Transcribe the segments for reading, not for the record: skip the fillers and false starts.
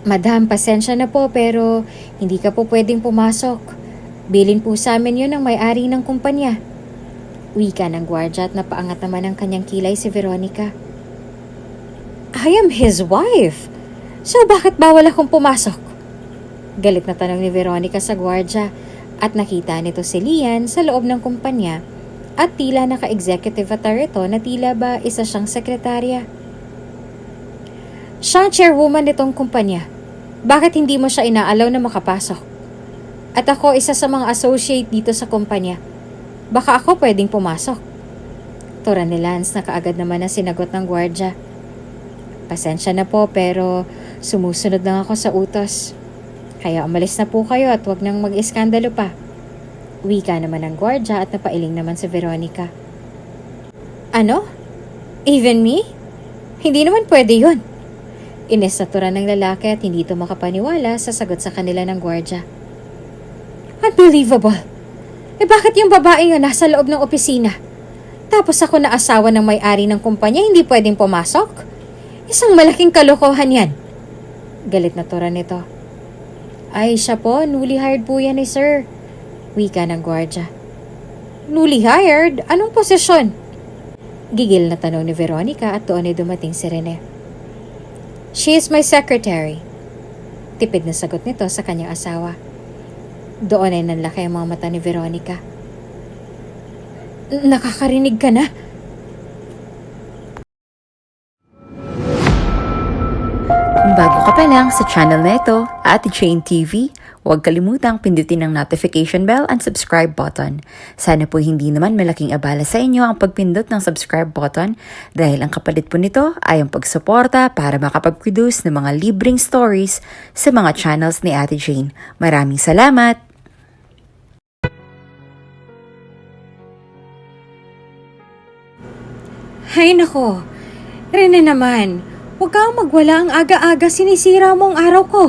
Madam, pasensya na po pero hindi ka po pwedeng pumasok. Bilin po sa amin yun ng may-ari ng kumpanya. Wika ng gwardya at napaangat naman ang kanyang kilay si Veronica. I am his wife. So bakit bawal akong pumasok? Galit na tanong ni Veronica sa gwardya at nakita nito si Lian sa loob ng kumpanya at tila naka-executive attire ito na tila ba isa siyang sekretarya. Siya ang chairwoman nitong kumpanya. Bakit hindi mo siya inaalaw na makapasok? At ako isa sa mga associate dito sa kumpanya. Baka ako pwedeng pumasok. Tura ni Lance na kaagad naman ang sinagot ng gwardya. Pasensya na po pero sumusunod lang ako sa utos. Kaya umalis na po kayo at wag nang mag-iskandalo pa. Wika naman ng gwardya at napailing naman si Veronica. Ano? Even me? Hindi naman pwede yun. Inesaturan ng lalaki at hindi ito makapaniwala sa sagot sa kanila ng gwardya. Unbelievable! Bakit yung babae yun nasa loob ng opisina? Tapos ako na asawa ng may-ari ng kumpanya hindi pwedeng pumasok? Isang malaking kalokohan yan. Galit na tura nito. Ay siya po, newly hired po yan sir. Wika ng gwardya. Newly hired? Anong posisyon? Gigil na tanong ni Veronica at doon ay dumating si Rene. She is my secretary. Tipid na sagot nito sa kanyang asawa. Doon ay nanlaki ang mga mata ni Veronica. Nakakarinig ka na? Kung bago ka pa lang sa channel na ito, Ate Jane TV, huwag kalimutang pindutin ang notification bell and subscribe button. Sana po hindi naman malaking abala sa inyo ang pagpindot ng subscribe button dahil ang kapalit po nito ay ang pagsuporta para makapag-produce ng mga libreng stories sa mga channels ni Ate Jane. Maraming salamat! Hay nako, Rene naman, huwag kang magwala ang aga-aga sinisira mo ang araw ko.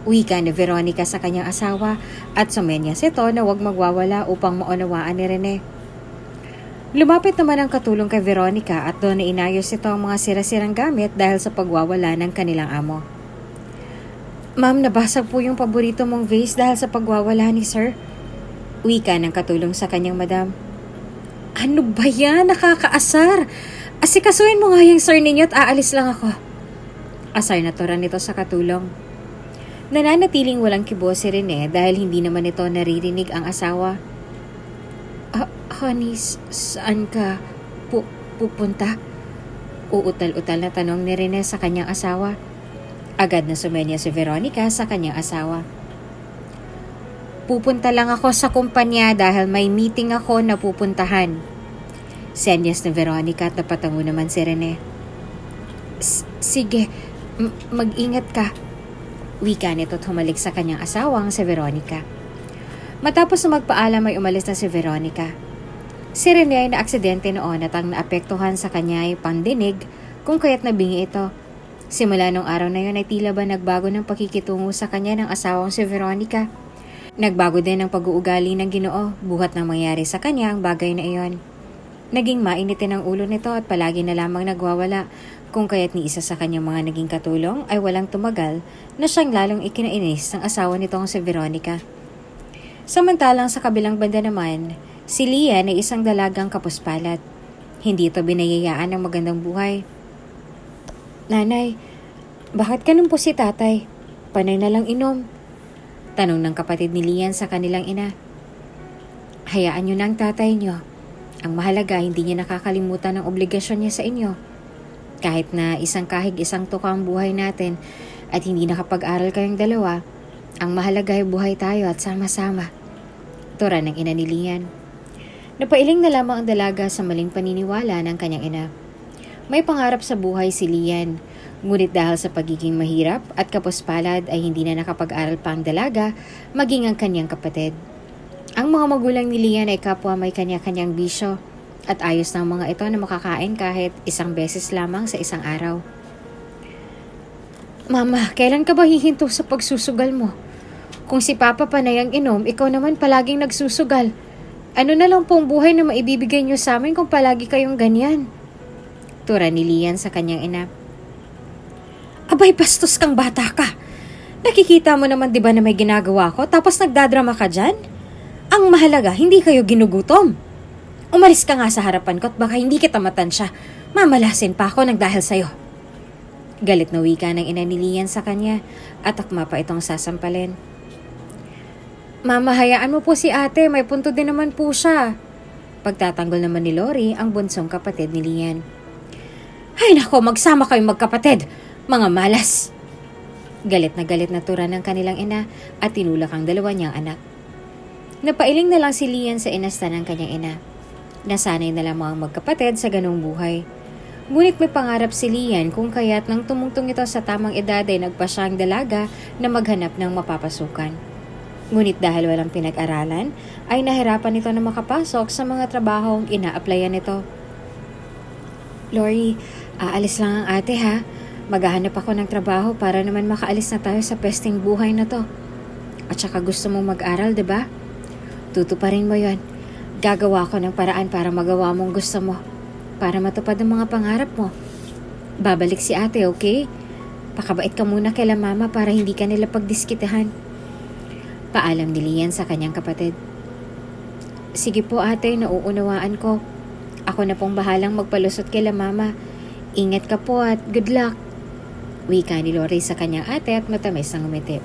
Wika ni Veronica sa kanyang asawa at sumenyas ito na huwag magwawala upang maunawaan ni Rene. Lumapit naman ang katulong kay Veronica at doon na inayos ito ang mga sira-sirang gamit dahil sa pagwawala ng kanilang amo. Ma'am, nabasag po yung paborito mong vase dahil sa pagwawala ni sir. Wika ng katulong sa kanyang madam. Ano ba yan? Nakakaasar. Asikasuhin mo nga yung sir ninyo at aalis lang ako. Asar na tura nito sa katulong. Nananatiling walang kibo si Rene dahil hindi naman ito naririnig ang asawa. Honey, saan ka pupunta? Uutal-utal na tanong ni Rene sa kanyang asawa. Agad na sumenya si Veronica sa kanyang asawa. Pupunta lang ako sa kumpanya dahil may meeting ako na pupuntahan. Senyas ni Veronica at napatango naman si Rene. Sige, mag-ingat ka. Wika nito at humalik sa kanyang asawang si Veronica. Matapos na magpaalam ay umalis na si Veronica. Si Rene ay naaksidente noon at ang naapektuhan sa kanya ay pandinig kung kaya't nabingi ito. Simula nung araw na yun ay tila ba nagbago ng pakikitungo sa kanya ng asawang si Veronica. Nagbago din ang pag-uugali ng Ginoo buhat nang mangyari sa kanya ang bagay na iyon. Naging mainitin ang ulo nito at palagi na lamang nagwawala kung kaya't ni isa sa kanyang mga naging katulong ay walang tumagal na siyang lalong ikinainis ng asawa nitong si Veronica. Samantalang sa kabilang banda naman, si Lian ay isang dalagang kapuspalat. Hindi ito binayayaan ng magandang buhay. Nanay, bakit ganun po si tatay? Panay na lang inom. Tanong ng kapatid ni Lian sa kanilang ina. Hayaan niyo na ang tatay niyo. Ang mahalaga, hindi niya nakakalimutan ang obligasyon niya sa inyo. Kahit na isang kahig isang tuka ang buhay natin at hindi nakapag-aral kayong dalawa, ang mahalaga ay buhay tayo at sama-sama. Tura ng ina ni Lian. Napailing na lamang ang dalaga sa maling paniniwala ng kanyang ina. May pangarap sa buhay si Lian, ngunit dahil sa pagiging mahirap at kapuspalad ay hindi na nakapag-aral pa ang dalaga, maging ang kanyang kapatid. Ang mga magulang ni Lian ay kapwa may kanya-kanyang bisyo at ayos ng mga ito na makakain kahit isang beses lamang sa isang araw. Mama, kailan ka ba hihinto sa pagsusugal mo? Kung si Papa panay ang inom, ikaw naman palaging nagsusugal. Ano na lang pong buhay na maibibigay niyo sa amin kung palagi kayong ganyan? Tura ni Lian sa kanyang ina. Abay, bastos kang bata ka. Nakikita mo naman 'di ba na may ginagawa ko tapos nagdadrama ka dyan? Ang mahalaga, hindi kayo ginugutom. Umalis ka nga sa harapan ko at baka hindi kita matansya. Mamalasin pa ako nang dahil sa'yo. Galit na wika ng ina ni Lian sa kanya at akma pa itong sasampalin. Mama, hayaan mo po si ate, may punto din naman po siya. Pagtatanggol naman ni Lori ang bunsong kapatid ni Lian. Ay nako, magsama kayong magkapatid, mga malas. Galit na tura ng kanilang ina at tinulak ang dalawa niyang anak. Napailing na lang si Lian sa inasta ng kanyang ina. Nasanay na lamang ang magkapatid sa ganong buhay. Ngunit may pangarap si Lian kung kaya't nang tumungtong ito sa tamang edad ay nagpa siyang dalaga na maghanap ng mapapasukan. Ngunit dahil walang pinag-aralan, ay nahirapan ito na makapasok sa mga trabahong ina-applyan nito. Lori, aalis lang ang ate ha. Maghahanap ako ng trabaho para naman makaalis na tayo sa pesting buhay na to. At saka gusto mong mag-aral, diba? Tutuparin mo yon. Gagawa ko ng paraan para magawa mong gusto mo. Para matupad ang mga pangarap mo. Babalik si ate, okay? Pakabait ka muna kay mama para hindi ka nila pagdiskitahan. Paalam ni Lian sa kanyang kapatid. Sige po ate, nauunawaan ko. Ako na pong bahalang magpalusot kay mama. Ingat ka po at good luck. Wika ni Lori sa kanyang ate at matamis ang umiti.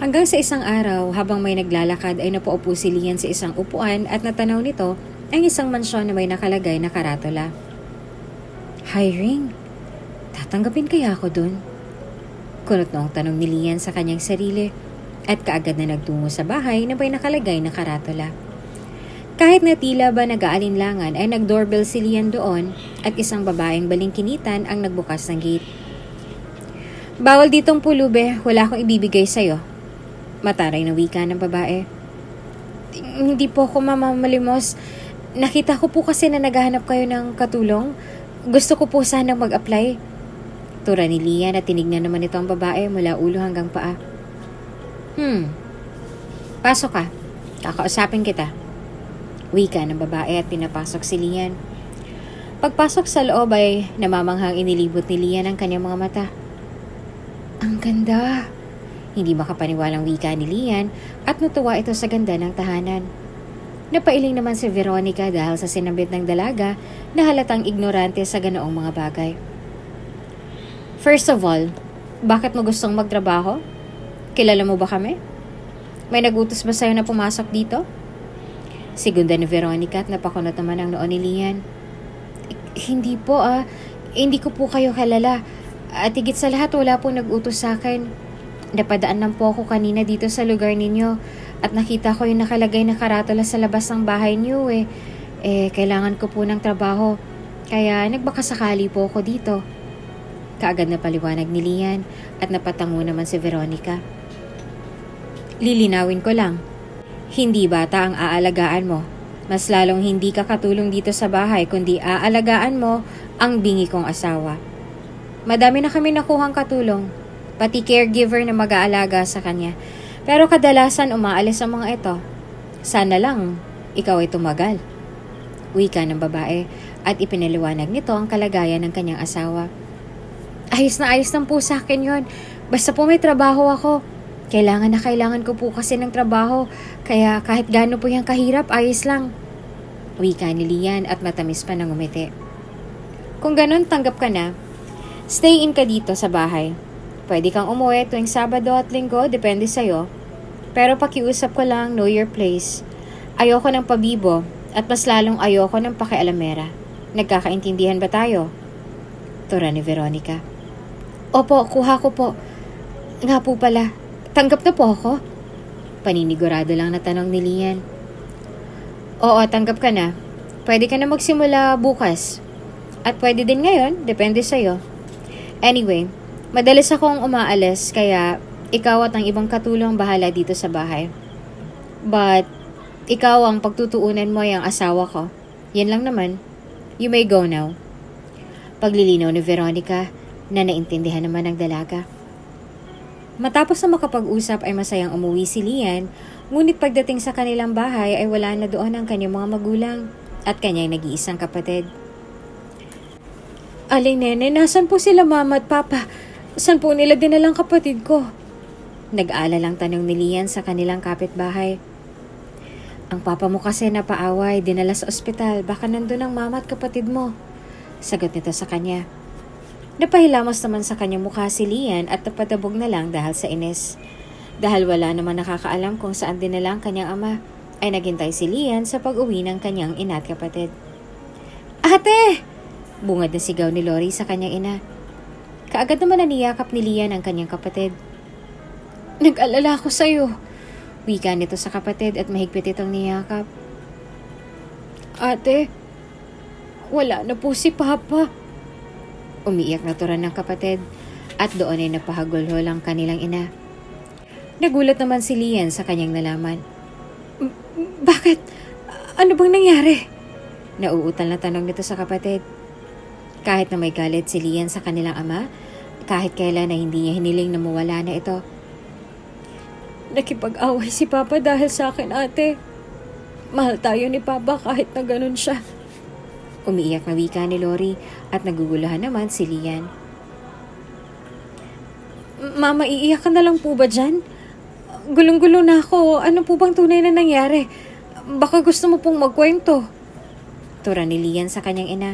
Hanggang sa isang araw, habang may naglalakad ay napaupo si Lian sa isang upuan at natanaw nito ang isang mansyon na may nakalagay na karatula. Hiring? Tatanggapin kaya ako dun? Kunot noong tanong ni Lian sa kanyang sarili at kaagad na nagtungo sa bahay na may nakalagay na karatula. Kahit na tila ba nag-aalinlangan ay nag-doorbell si Lian doon at isang babaeng balingkinitan ang nagbukas ng gate. Bawal ditong pulube, wala akong ibibigay sa'yo. Mataray na wika ng babae. Hindi po ako mamamalimos. Nakita ko po kasi na naghahanap kayo ng katulong. Gusto ko po sanang mag-apply. Tura ni Lian at tinignan naman ito ang babae mula ulo hanggang paa. Pasok ka. Kakausapin kita. Wika ng babae at pinapasok si Lian. Pagpasok sa loob ay namamanghang inilibot ni Lian ang kanyang mga mata. Ang ganda. Hindi makapaniwalang wika ni Lian at natuwa ito sa ganda ng tahanan. Napailing naman si Veronica dahil sa sinambit ng dalaga na halatang ignorante sa ganoong mga bagay. First of all, bakit mo gustong magtrabaho? Kilala mo ba kami? May nagutos ba sa'yo na pumasok dito? Segunda ni Veronica at napakunot naman ang noon ni Lian. Hindi po hindi ko po kayo kilala. At higit sa lahat wala po nag-utos sa akin. Napadaan lang po ako kanina dito sa lugar ninyo at nakita ko yung nakalagay na karatula sa labas ng bahay niyo kailangan ko po ng trabaho. Kaya nagbakasakali po ako dito. Kaagad na paliwanag ni Lian at napatango naman si Veronica. Lilinawin ko lang. Hindi bata ang aalagaan mo. Mas lalong hindi ka katulong dito sa bahay kundi aalagaan mo ang bingi kong asawa. Madami na kami nakuhang katulong, pati caregiver na mag-aalaga sa kanya. Pero kadalasan umaalis ang mga ito. Sana lang ikaw ay tumagal. Wika ng babae at ipinaliwanag nito ang kalagayan ng kanyang asawa. Ayos lang po sa akin yon. Basta po may trabaho ako. Kailangan ko po kasi ng trabaho. Kaya kahit gaano po yung kahirap, ayos lang. Wika ni Lian at matamis pa ng umiti. Kung ganun, tanggap ka na. Stay in ka dito sa bahay. Pwede kang umuwi tuwing Sabado at Linggo, depende sa'yo. Pero pakiusap ko lang, know your place. Ayoko ng pabibo at mas lalong ayoko ng pakialamera. Nagkakaintindihan ba tayo? Tura ni Veronica. Opo, kuha ko po. Nga po pala, tanggap na po ako? Paninigurado lang na tanong ni Lian. Oo, tanggap ka na. Pwede ka na magsimula bukas. At pwede din ngayon, depende sa'yo. Anyway, madalas akong umaalis kaya ikaw at ang ibang katulong bahala dito sa bahay. But, ikaw ang pagtutuunan mo yung asawa ko. Yan lang naman. You may go now. Paglilinaw ni Veronica na naintindihan naman ng dalaga. Matapos na makapag-usap ay masayang umuwi si Lian, ngunit pagdating sa kanilang bahay ay wala na doon ang kanyang mga magulang at kanyang nag-iisang kapatid. Aling Nene, nasan po sila mama at papa? Saan po nila dinalang kapatid ko? Nag-aalalang tanong ni Lian sa kanilang kapitbahay. Ang papa mo kasi napaaway, dinala sa ospital, baka nandun ang mama at kapatid mo. Sagot nito sa kanya. Napahilamos naman sa kanyang mukha si Lian at napadabog na lang dahil sa inis. Dahil wala naman nakakaalam kung saan dinala ang kanyang ama, ay naghintay si Lian sa pag-uwi ng kanyang ina at kapatid. Ate! Bungad na sigaw ni Lori sa kanyang ina. Kaagad naman naniyakap ni Lian ang kanyang kapatid. Nag-alala ako sa'yo. Wika nito sa kapatid at mahigpit itong niyakap. Ate, wala na po si Papa. Umiiyak na turan ng kapatid at doon ay napahagulhol ang kanilang ina. Nagulat naman si Lian sa kanyang nalaman. Bakit? Ano bang nangyari? Nauutal na tanong nito sa kapatid. Kahit na may galit si Lian sa kanilang ama, kahit kailan na hindi niya hiniling na mawala na ito. Nakipag-away si Papa dahil sa akin, ate. Mahal tayo ni Papa kahit na ganun siya. Umiiyak na wika ni Lori at naguguluhan naman si Lian. Mama, iiyak ka na lang po ba dyan? Gulong-gulo na ako. Ano po bang tunay na nangyari? Baka gusto mo pong magkwento. Tura ni Lian sa kanyang ina.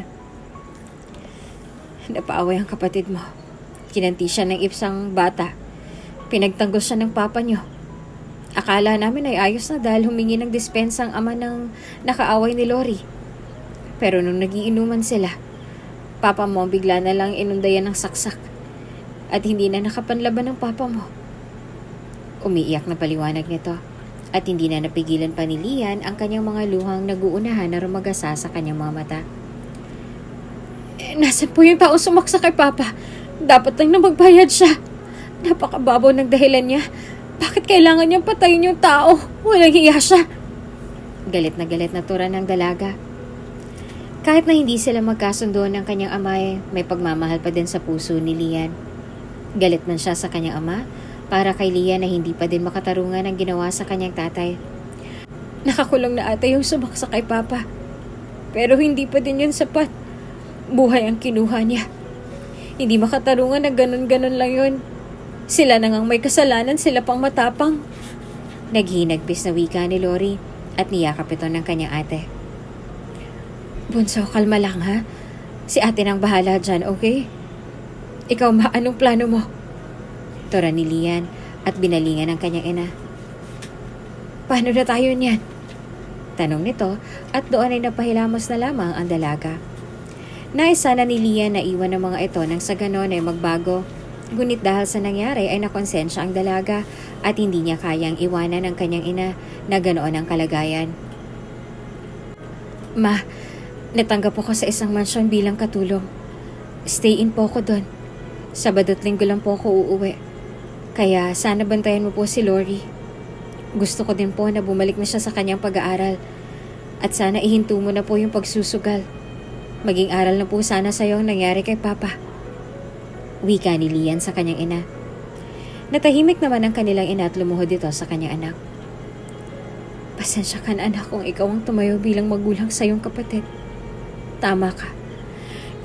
Napaaway ang kapatid mo. Kinanti siya ng ipsang bata. Pinagtanggol siya ng papa niyo. Akala namin ay ayos na dahil humingi ng dispensa ang ama ng nakaaway ni Lori. Pero nung nagiinuman sila, papa mo bigla na lang inundayan ng saksak at hindi na nakapanlaban ng papa mo. Umiiyak na paliwanag nito at hindi na napigilan pa ni Lian ang kanyang mga luhang naguunahan na rumagasa sa kanyang mga mata. Nasaan po yung tao sumaksa kay Papa? Dapat lang na magbayad siya. Napakababaw ng dahilan niya. Bakit kailangan niyang patayin yung tao? Walang hiya siya. Galit na tura ng dalaga. Kahit na hindi sila magkasundo ng kanyang ama, may pagmamahal pa din sa puso ni Lian. Galit man siya sa kanyang ama para kay Lian na hindi pa din makatarungan ang ginawa sa kanyang tatay. Nakakulong na ata yung sumaksa kay Papa. Pero hindi pa din yun sapat. Buhay ang kinuha niya. Hindi makatarungan na ganun-ganun lang yun. Sila na ngang may kasalanan, sila pang matapang. Naghinagpis na wika ni Lori at niyakap ito ng kanyang ate. Bunso, kalma lang ha. Si ate nang bahala dyan, okay? Ikaw ma, anong plano mo? Tura ni Lian at binalingan ng kanyang ina. Paano na tayo niyan? Tanong nito at doon ay napahilamos na lamang ang dalaga. Nais sana ni Lian na iwan ng mga ito nang sa ganon ay magbago. Ngunit dahil sa nangyari ay nakonsensya ang dalaga at hindi niya kayang iwanan ang kanyang ina na ganoon ang kalagayan. Ma, natanggap ako sa isang mansyon bilang katulong. Stay in po ako doon. Sabado't linggo lang po ako uuwi. Kaya sana bantayan mo po si Lori. Gusto ko din po na bumalik na siya sa kanyang pag-aaral. At sana ihinto mo na po yung pagsusugal. Maging aral na po sana sa'yo ang nangyari kay Papa. Wika ni Lian sa kanyang ina. Natahimik naman ang kanilang ina at lumuhod ito sa kanyang anak. Pasensya ka na anak kung ikaw ang tumayo bilang magulang sa iyong kapatid. Tama ka.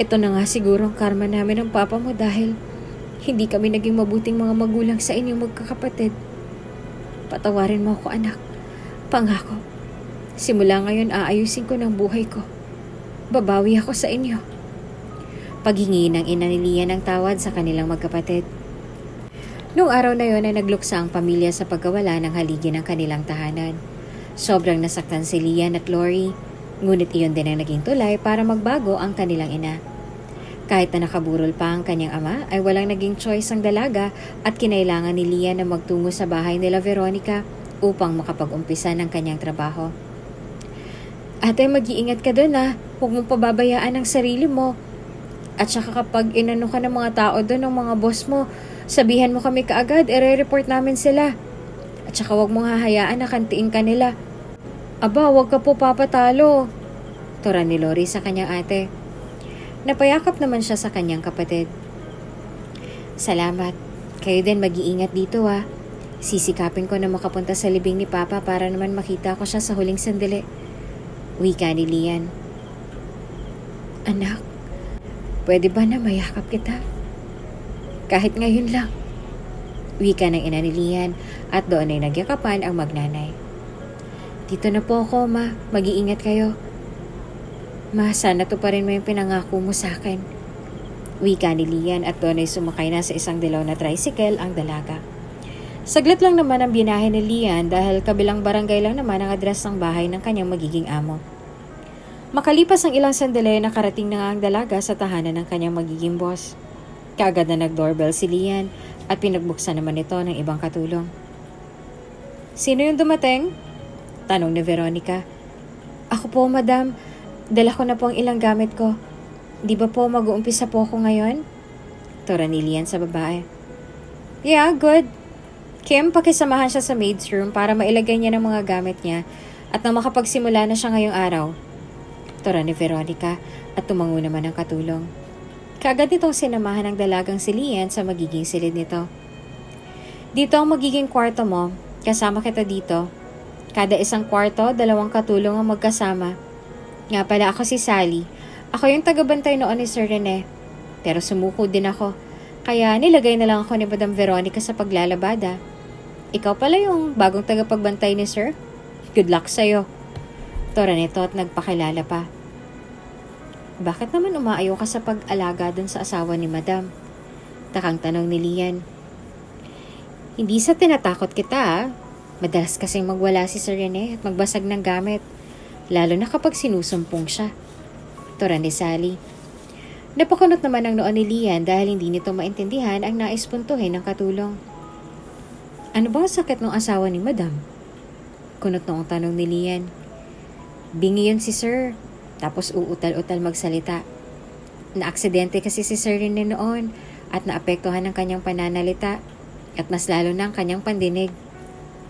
Ito na nga siguro ang karma namin ng Papa mo dahil hindi kami naging mabuting mga magulang sa inyong magkakapatid. Patawarin mo ako anak. Pangako. Simula ngayon aayusin ko ng buhay ko. Babawi ako sa inyo. Paghingi ng ina ni Lian ng tawad sa kanilang magkapatid. Noong araw na yon ay nagluksa ang pamilya sa pagkawala ng haligi ng kanilang tahanan. Sobrang nasaktan si Lian at Lori, ngunit iyon din ang naging tulay para magbago ang kanilang ina. Kahit na nakaburol pa ang kanyang ama, ay walang naging choice ang dalaga at kinailangan ni Lian na magtungo sa bahay nila Veronica upang makapag-umpisa ng kanyang trabaho. Ate, mag-iingat ka doon ha. Huwag mong pababayaan ang sarili mo. At saka kapag inano ka ng mga tao doon, ng mga boss mo, sabihan mo kami kaagad, ire-report namin sila. At saka huwag mong hahayaan na kantiin ka nila. Aba, huwag ka po papatalo. Tura ni Lori sa kanyang ate. Napayakap naman siya sa kanyang kapatid. Salamat. Kayo din mag-iingat dito ha. Sisikapin ko na makapunta sa libing ni Papa para naman makita ko siya sa huling sandali. Wika ni Lian. Anak, Pwede ba na mayakap kita? Kahit ngayon lang. Wika ng ina ni Lian at doon ay nagyakapan ang magnanay. Dito na po ako, ma. Mag-iingat kayo. Ma, sana tuparin mo yung pinangako mo sa akin. Wika ni Lian at doon ay sumakay na sa isang dilaw na tricycle ang dalaga. Saglit lang naman ang binahe ni Lian dahil kabilang barangay lang naman ang address ng bahay ng kanyang magiging amo. Makalipas ang ilang sandali, nakarating na nga ang dalaga sa tahanan ng kanyang magiging boss. Kaagad na nag-doorbell si Lian at pinagbuksan naman ito ng ibang katulong. Sino yung dumating? Tanong ni Veronica. Ako po, madam. Dala ko na po ang ilang gamit ko. Di ba po mag-uumpisa po ako ngayon? Tura ni Lian sa babae. Yeah, good. Kim, pakisamahan siya sa maid's room para mailagay niya ng mga gamit niya at nang makapagsimula na siya ngayong araw. Tura ni Veronica at tumango naman ang katulong. Kaagad nitong sinamahan ng dalagang si Lian sa magiging silid nito. Dito ang magiging kwarto mo. Kasama kita dito. Kada isang kwarto, 2 katulong ang magkasama. Nga pala ako si Sally. Ako yung tagabantay noon ni Sir Rene. Pero sumuko din ako. Kaya nilagay na lang ako ni Madam Veronica sa paglalabada. Ikaw pala yung bagong tagapagbantay ni Sir? Good luck sa'yo. Tora nito at nagpakilala pa. Bakit naman umaayaw ka sa pag-alaga dun sa asawa ni Madam? Takang tanong ni Lian. Hindi sa tinatakot kita ah. Madalas kasing magwala si Sir Rene at magbasag ng gamit. Lalo na kapag sinusumpong siya. Tora ni Sally. Napakunot naman ang noon ni Lian dahil hindi nito maintindihan ang nais puntuhin ng katulong. Ano ba ang sakit ng asawa ni Madam? Kunot noong tanong ni Lian. Bingi yun si Sir, tapos uutal-utal magsalita. Naaksidente kasi si Sir Rene noon at naapektuhan ng kanyang pananalita at mas lalo na ang kanyang pandinig.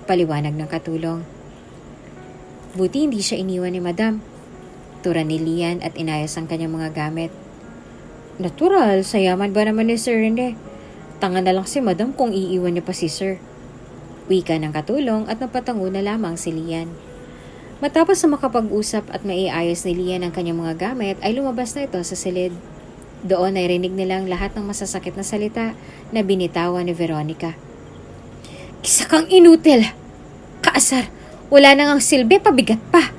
Paliwanag ng katulong. Buti hindi siya iniwan ni Madam. Tura ni Lian at inayos ang kanyang mga gamit. Natural, sayaman ba naman ni Sir Rene? Tanga na lang si Madam kung iiwan niya pa si Sir. Wika ng katulong at napatango na lamang si Lian. Matapos na makapag-usap at maiayos ni Lian ang kanyang mga gamit ay lumabas na ito sa silid. Doon ay rinig nilang lahat ng masasakit na salita na binitawan ni Veronica. Isa kang inutil! Kaasar! Wala nang ang silbi, pabigat pa!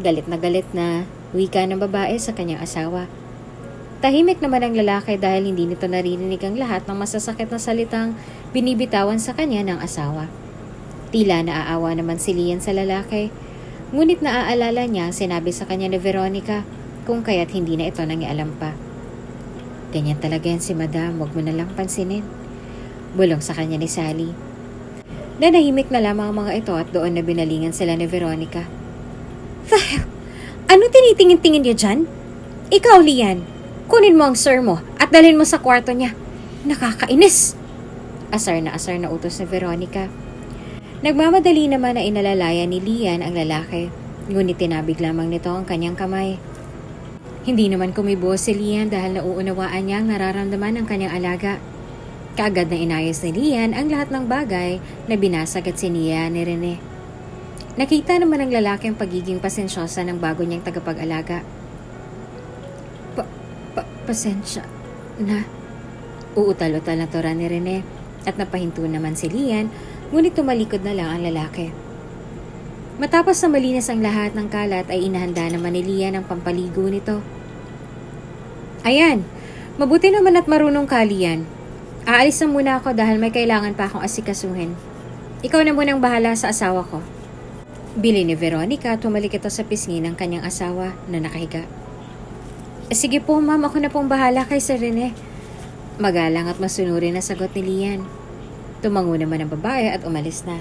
Galit na wika ng babae sa kanyang asawa. Tahimik naman ang lalaki dahil hindi nito naririnig ang lahat ng masasakit na salitang binibitawan sa kanya ng asawa. Tila naaawa naman si Lian sa lalaki. Ngunit naaalala niya ang sinabi sa kanya ni Veronica kung kaya't hindi na ito nangialam pa. Ganyan talaga yan si Madam, huwag mo na lang pansinin. Bulong sa kanya ni Sally. Nanahimik na lamang ang mga ito at doon na binalingan sila ni Veronica. Fahel, ano tinitingin-tingin niya dyan? Ikaw, Lian, kunin mo ang sir mo at dalhin mo sa kwarto niya. Nakakainis! Asar na utos ni Veronica. Nagmamadali naman na inalalaya ni Lian ang lalaki, ngunit tinabig lamang nito ang kanyang kamay. Hindi naman kumibo si Lian dahil nauunawaan niya ang nararamdaman ng kanyang alaga. Kaagad na inayos ni Lian ang lahat ng bagay na binasag at siniya ni Rene. Nakita naman ng lalaki ang pagiging pasensyosa ng bago niyang tagapag-alaga. Pasensya na. Uutal-utal na tora ni Rene at napahinto naman si Lian, ngunit tumalikod na lang ang lalaki. Matapos na malinis ang lahat ng kalat ay inahanda naman ni Lian ang pampaligo nito. Ayan, mabuti naman at marunong ka, Lian. Aalis na muna ako dahil may kailangan pa akong asikasuhin. Ikaw na munang bahala sa asawa ko. Bili ni Veronica at tumalik ito sa pisngi ng kanyang asawa na nakahiga. Sige po, ma'am, ako na pong bahala kay Sir Rene. Magalang at masunurin na sagot ni Lian. Tumango naman ang babae at umalis na.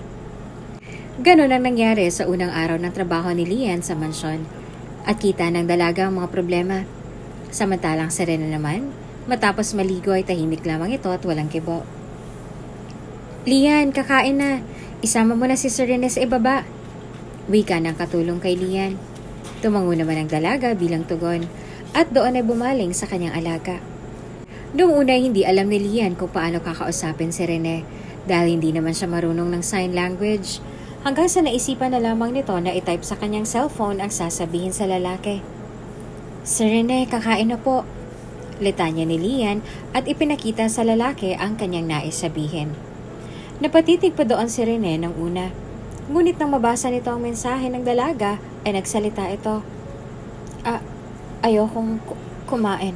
Ganon ang nangyari sa unang araw ng trabaho ni Lian sa mansyon at kita ng dalaga ang mga problema. Samantalang si Rene naman, matapos maligo ay tahimik lamang ito at walang kibo. Lian, kakain na. Isama mo na si Sir Rene sa ibaba. Wika ng katulong kay Lian. Tumango naman ang dalaga bilang tugon at doon ay bumaling sa kanyang alaga. Noong una hindi alam ni Lian kung paano kakausapin si Rene dahil hindi naman siya marunong ng sign language hanggang sa naisipan na lamang nito na itype sa kanyang cellphone ang sasabihin sa lalaki. Sir Rene, kakain na po. Litanya ni Lian at ipinakita sa lalaki ang kanyang nais sabihin. Napatitig pa doon si Rene ng una. Ngunit nang mabasa nito ang mensahe ng dalaga, ay nagsalita ito. Ayokong kumain.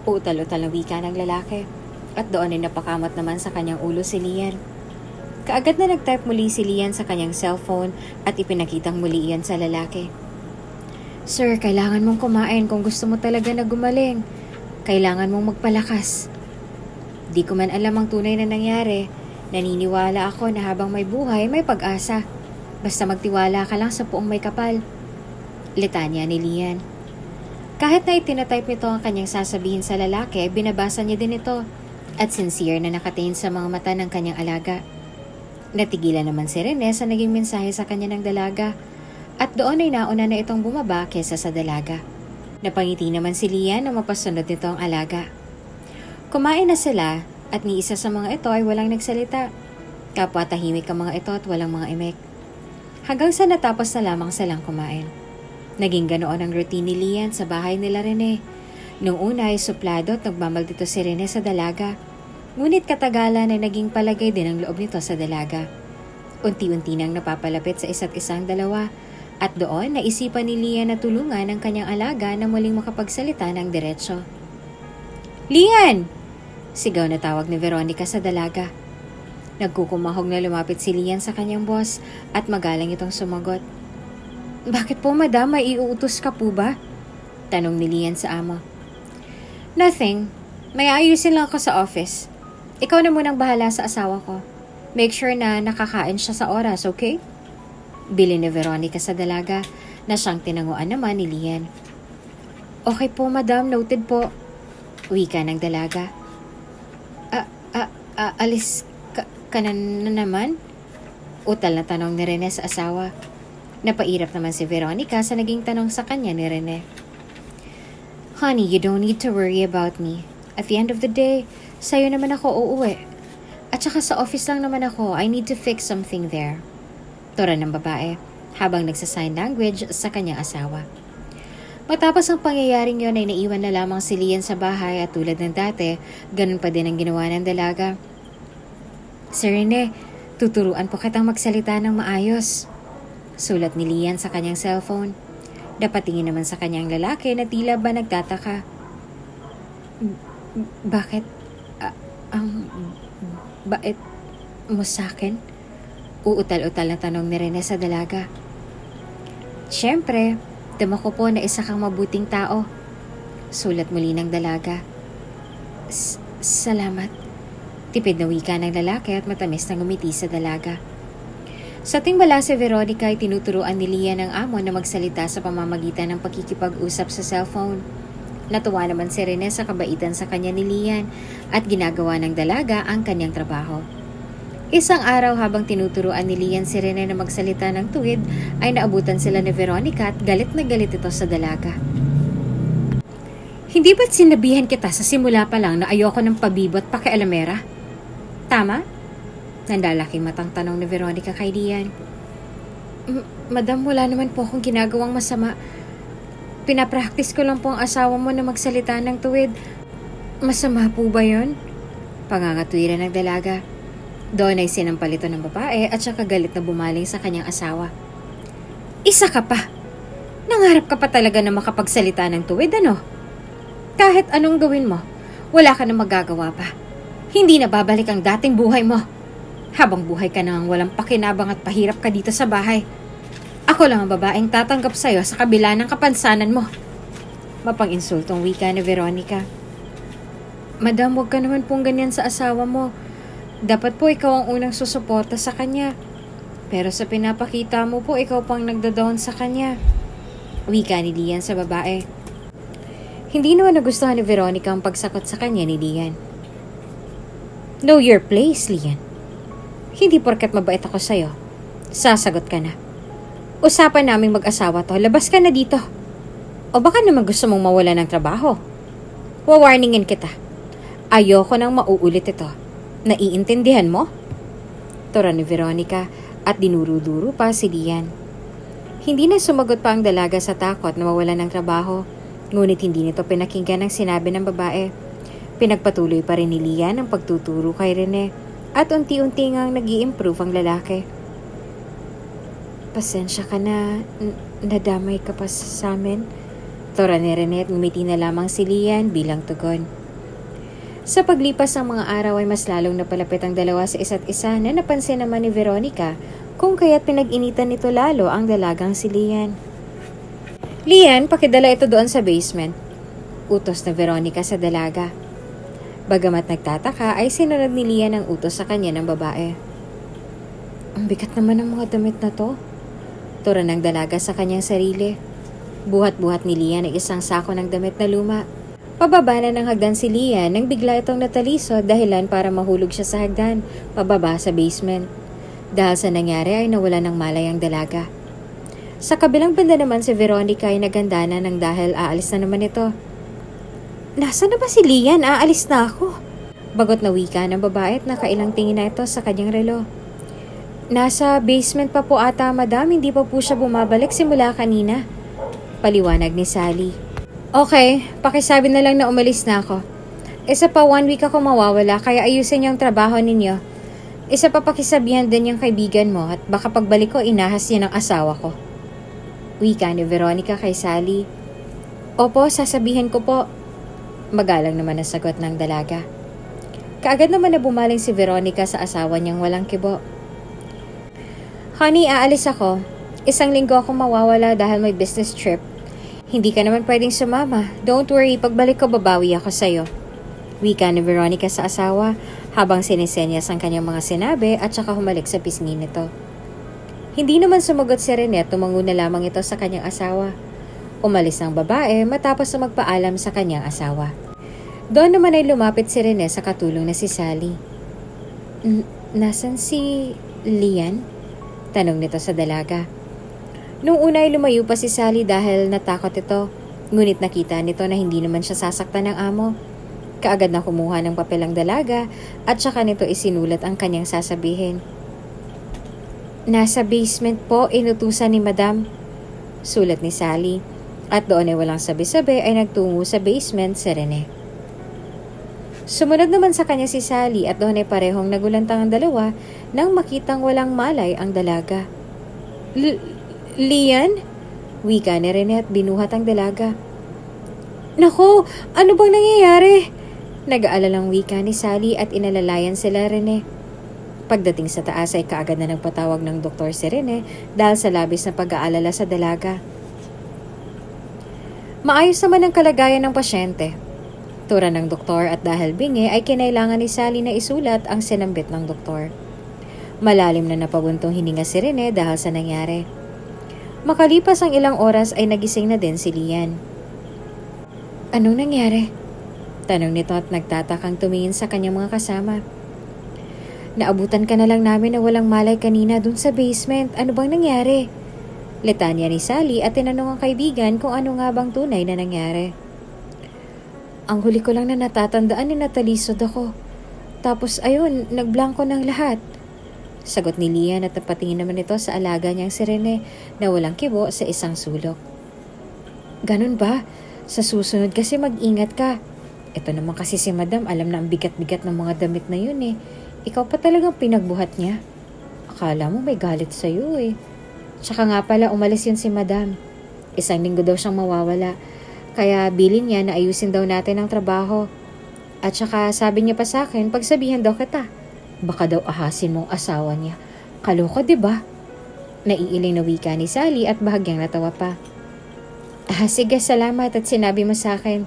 Utal-utal na wika ng lalaki. At doon ay napakamot naman sa kanyang ulo si Lian. Kaagad na nag-type muli si Lian sa kanyang cellphone at ipinakitang muli iyan sa lalaki. Sir, kailangan mong kumain kung gusto mo talaga na gumaling. Kailangan mong magpalakas. Di ko man alam ang tunay na nangyari. Naniniwala ako na habang may buhay, may pag-asa. Basta magtiwala ka lang sa puong may kapal. Litanya ni Lian. Kahit na itinatype nito ang kanyang sasabihin sa lalaki, binabasa niya din ito at sincere na nakatingin sa mga mata ng kanyang alaga. Natigilan naman si Rene sa naging mensahe sa kanya ng dalaga at doon ay nauna na itong bumaba kesa sa dalaga. Napangiti naman si Lian na mapasunod nito ang alaga. Kumain na sila at ni isa sa mga ito ay walang nagsalita. Kapwa tahimik ang mga ito at walang mga imek. Hanggang sa natapos na lamang silang kumain. Naging ganoon ang routine ni Lian sa bahay nila Rene. Nung una ay suplado at nagmamaldito si Rene sa dalaga. Ngunit katagalan ay naging palagay din ang loob nito sa dalaga. Unti-unti nang napapalapit sa isa't isang dalawa. At doon naisipan ni Lian na tulungan ang kanyang alaga na muling makapagsalita ng diretsyo. Lian! Sigaw na tawag ni Veronica sa dalaga. Nagkukumahog na lumapit si Lian sa kanyang boss at magalang itong sumagot. Bakit po madam, may iuutos ka po ba? Tanong ni Lian sa amo. Nothing. May ayusin lang ako sa office. Ikaw na munang bahala sa asawa ko. Make sure na nakakain siya sa oras, okay? Bili ni Veronica sa dalaga na siyang tinanguan naman ni Lian. Okay po madam, noted po. Wika ng dalaga. Alis ka na naman? Utal na tanong ni Rene sa asawa. Napairap naman si Veronica sa naging tanong sa kanya ni Rene. Honey, you don't need to worry about me. At the end of the day, sa'yo naman ako uuwi. At saka sa office lang naman ako, I need to fix something there. Tura ng babae, habang nagsasign language sa kanyang asawa. Matapos ang pangyayaring yon ay naiwan na lamang si Lian sa bahay at tulad ng dati, ganun pa din ang ginawa ng dalaga. Sir Rene, tuturuan po kitang magsalita ng maayos. Sulat ni Lian sa kanyang cellphone. Napatingin naman sa kanyang lalaki na tila ba nagtataka. Bakit? Bait mo sa'kin? Uutal-utal na tanong ni Rene sa dalaga. Siyempre, dama ko po na isa kang mabuting tao. Sulat muli ng dalaga. Salamat. Tipid na wika ng lalaki at matamis na ngumiti sa dalaga. Sa timbala si Veronica ay tinuturuan ni Lian ang amo na magsalita sa pamamagitan ng pakikipag-usap sa cellphone. Natuwa naman si Rene sa kabaitan sa kanya ni Lian at ginagawa ng dalaga ang kanyang trabaho. Isang araw habang tinuturuan ni Lian si Rene na magsalita ng tuwid ay naabutan sila ni Veronica at galit na galit ito sa dalaga. Hindi ba't sinabihan kita sa simula pa lang na ayoko ng pabibot pakialamera? Tama? Nandalaking matang tanong ni Veronica kay Lian. Madam, wala naman po akong ginagawang masama. Pinapractice ko lang po ang asawa mo na magsalita ng tuwid. Masama po ba yun? Pangangatwiran ng dalaga. Doon ay sinampal ito ng babae at saka galit na bumaling sa kanyang asawa. Isa ka pa! Nangarap ka pa talaga na makapagsalita ng tuwid, ano? Kahit anong gawin mo, wala ka na magagawa pa. Hindi na babalik ang dating buhay mo. Habang buhay ka nang walang pakinabang at pahirap ka dito sa bahay. Ako lang ang babaeng tatanggap sa'yo sa kabila ng kapansanan mo. Mapang-insultong wika ni Veronica. Madam, huwag ka naman pong ganyan sa asawa mo. Dapat po ikaw ang unang susuporta sa kanya. Pero sa pinapakita mo po, ikaw pang nagdadown sa kanya. Wika ni Lian sa babae. Hindi naman nagustuhan ni Veronica ang pagsakot sa kanya ni Lian. Know your place, Lian. Hindi porket mabait ako sa'yo. Sasagot ka na. Usapan naming mag-asawa to, labas ka na dito. O baka naman gusto mong mawala ng trabaho. Wawarningin kita. Ayoko nang mauulit ito. Naiintindihan mo? Tura ni Veronica at dinuro-duro pa si Lian. Hindi na sumagot pa ang dalaga sa takot na mawala ng trabaho Ngunit hindi nito pinakinggan ang sinabi ng babae. Pinagpatuloy pa rin ni Lian ang pagtuturo kay Rene at unti-unti ngang nag-i-improve ang lalaki. Pasensya ka na, nadamay ka pa sa amin. Tora ni Rene at ngumiti na lamang si Lian bilang tugon. Sa paglipas ng mga araw ay mas lalong napalapit ang dalawa sa isa't isa na napansin naman ni Veronica kung kaya't pinag-initan nito lalo ang dalagang si Lian. Lian, pakidala ito doon sa basement. Utos na Veronica sa dalaga. Bagamat nagtataka ay sinunod ni Lian ang utos sa kanya ng babae. Ang bigat naman ng mga damit na to. Tura ng dalaga sa kanyang sarili. Buhat-buhat ni Lian ang isang sako ng damit na luma. Pababa na ng hagdan si Lian nang bigla itong natalisod dahilan para mahulog siya sa hagdan, pababa sa basement. Dahil sa nangyari ay nawala ng malay ang dalaga. Sa kabilang banda naman si Veronica ay naganda na nang dahil aalis na naman ito. Nasaan na ba si Lian? Aalis na ako. Bagot na wika ng babae at nakailang tingin na ito sa kanyang relo. Nasa basement pa po ata, madam. Hindi pa po siya bumabalik simula kanina. Paliwanag ni Sally. Okay, pakisabi na lang na umalis na ako. Isa pa 1 week ako mawawala kaya ayusin niyo ang trabaho ninyo. Isa pa pakisabihan din yung kaibigan mo at baka pagbalik ko inahas niya ng asawa ko. Wika ni Veronica kay Sally. Opo, sasabihin ko po. Magalang naman ang sagot ng dalaga. Kaagad naman na bumaling si Veronica sa asawa niyang walang kibo. Honey, aalis ako. 1 linggo ako mawawala dahil may business trip. Hindi ka naman pwedeng sumama. Don't worry, pagbalik ko babawi ako sa'yo. Wika ni Veronica sa asawa habang sinisenyas ang kanyang mga sinabi at saka humalik sa pisngi nito. Hindi naman sumagot si Rene at tumango na lamang ito sa kanyang asawa. Umalis ang babae matapos na magpaalam sa kanyang asawa. Doon naman ay lumapit si Rene sa katulong na si Sally. Nasaan si Lian? Tanong nito sa dalaga. Noong una ay lumayo pa si Sally dahil natakot ito, ngunit nakita nito na hindi naman siya sasaktan ng amo. Kaagad na kumuha ng papel ang dalaga at saka nito isinulat ang kanyang sasabihin. Nasa basement po, inutusan ni Madam. Sulat ni Sally at doon ay walang sabi-sabi ay nagtungo sa basement si Rene. Sumunod naman sa kanya si Sally at doon ay parehong nagulantang ang dalawa nang makitang walang malay ang dalaga. Lian? Wika ni Rene at binuhat ang dalaga. Naku, ano bang nangyayari? Nag-aalalang wika ni Sally at inalalayan sila Rene. Pagdating sa taas ay kaagad na nagpatawag ng doktor si Rene dahil sa labis na pag-aalala sa dalaga. Maayos naman ang kalagayan ng pasyente. Tura ng doktor at dahil bingi ay kinailangan ni Sally na isulat ang sinambit ng doktor. Malalim na napabuntong hininga si Rene dahil sa nangyari. Makalipas ang ilang oras ay nagising na din si Lian. Anong nangyari? Tanong nito at nagtatakang tumingin sa kanyang mga kasama. Naabutan ka na lang namin na walang malay kanina dun sa basement. Ano bang nangyari? Letanya ni Sally at tinanong ang kaibigan kung ano nga bang tunay na nangyari. Ang huli ko lang na natatandaan na natalisod ako. Tapos ayun, nagblanko ng lahat. Sagot ni Lian at napatingin naman ito sa alaga niyang si Rene na walang kibo sa isang sulok. Ganun ba? Sa susunod kasi mag-ingat ka. Ito naman kasi si Madam, alam na ang bigat-bigat ng mga damit na yun eh. Ikaw pa talagang pinagbuhat niya. Akala mo may galit sa'yo eh. Tsaka nga pala umalis yun si Madam. 1 linggo daw siyang mawawala. Kaya bilin niya na ayusin daw natin ang trabaho. At saka sabi niya pa sa akin, pagsabihan daw kita. Baka daw ahasin mong asawa niya. Kaloko, diba? Naiiling na wika ni Sally at bahagyang natawa pa. Sige, salamat at sinabi mo sa akin.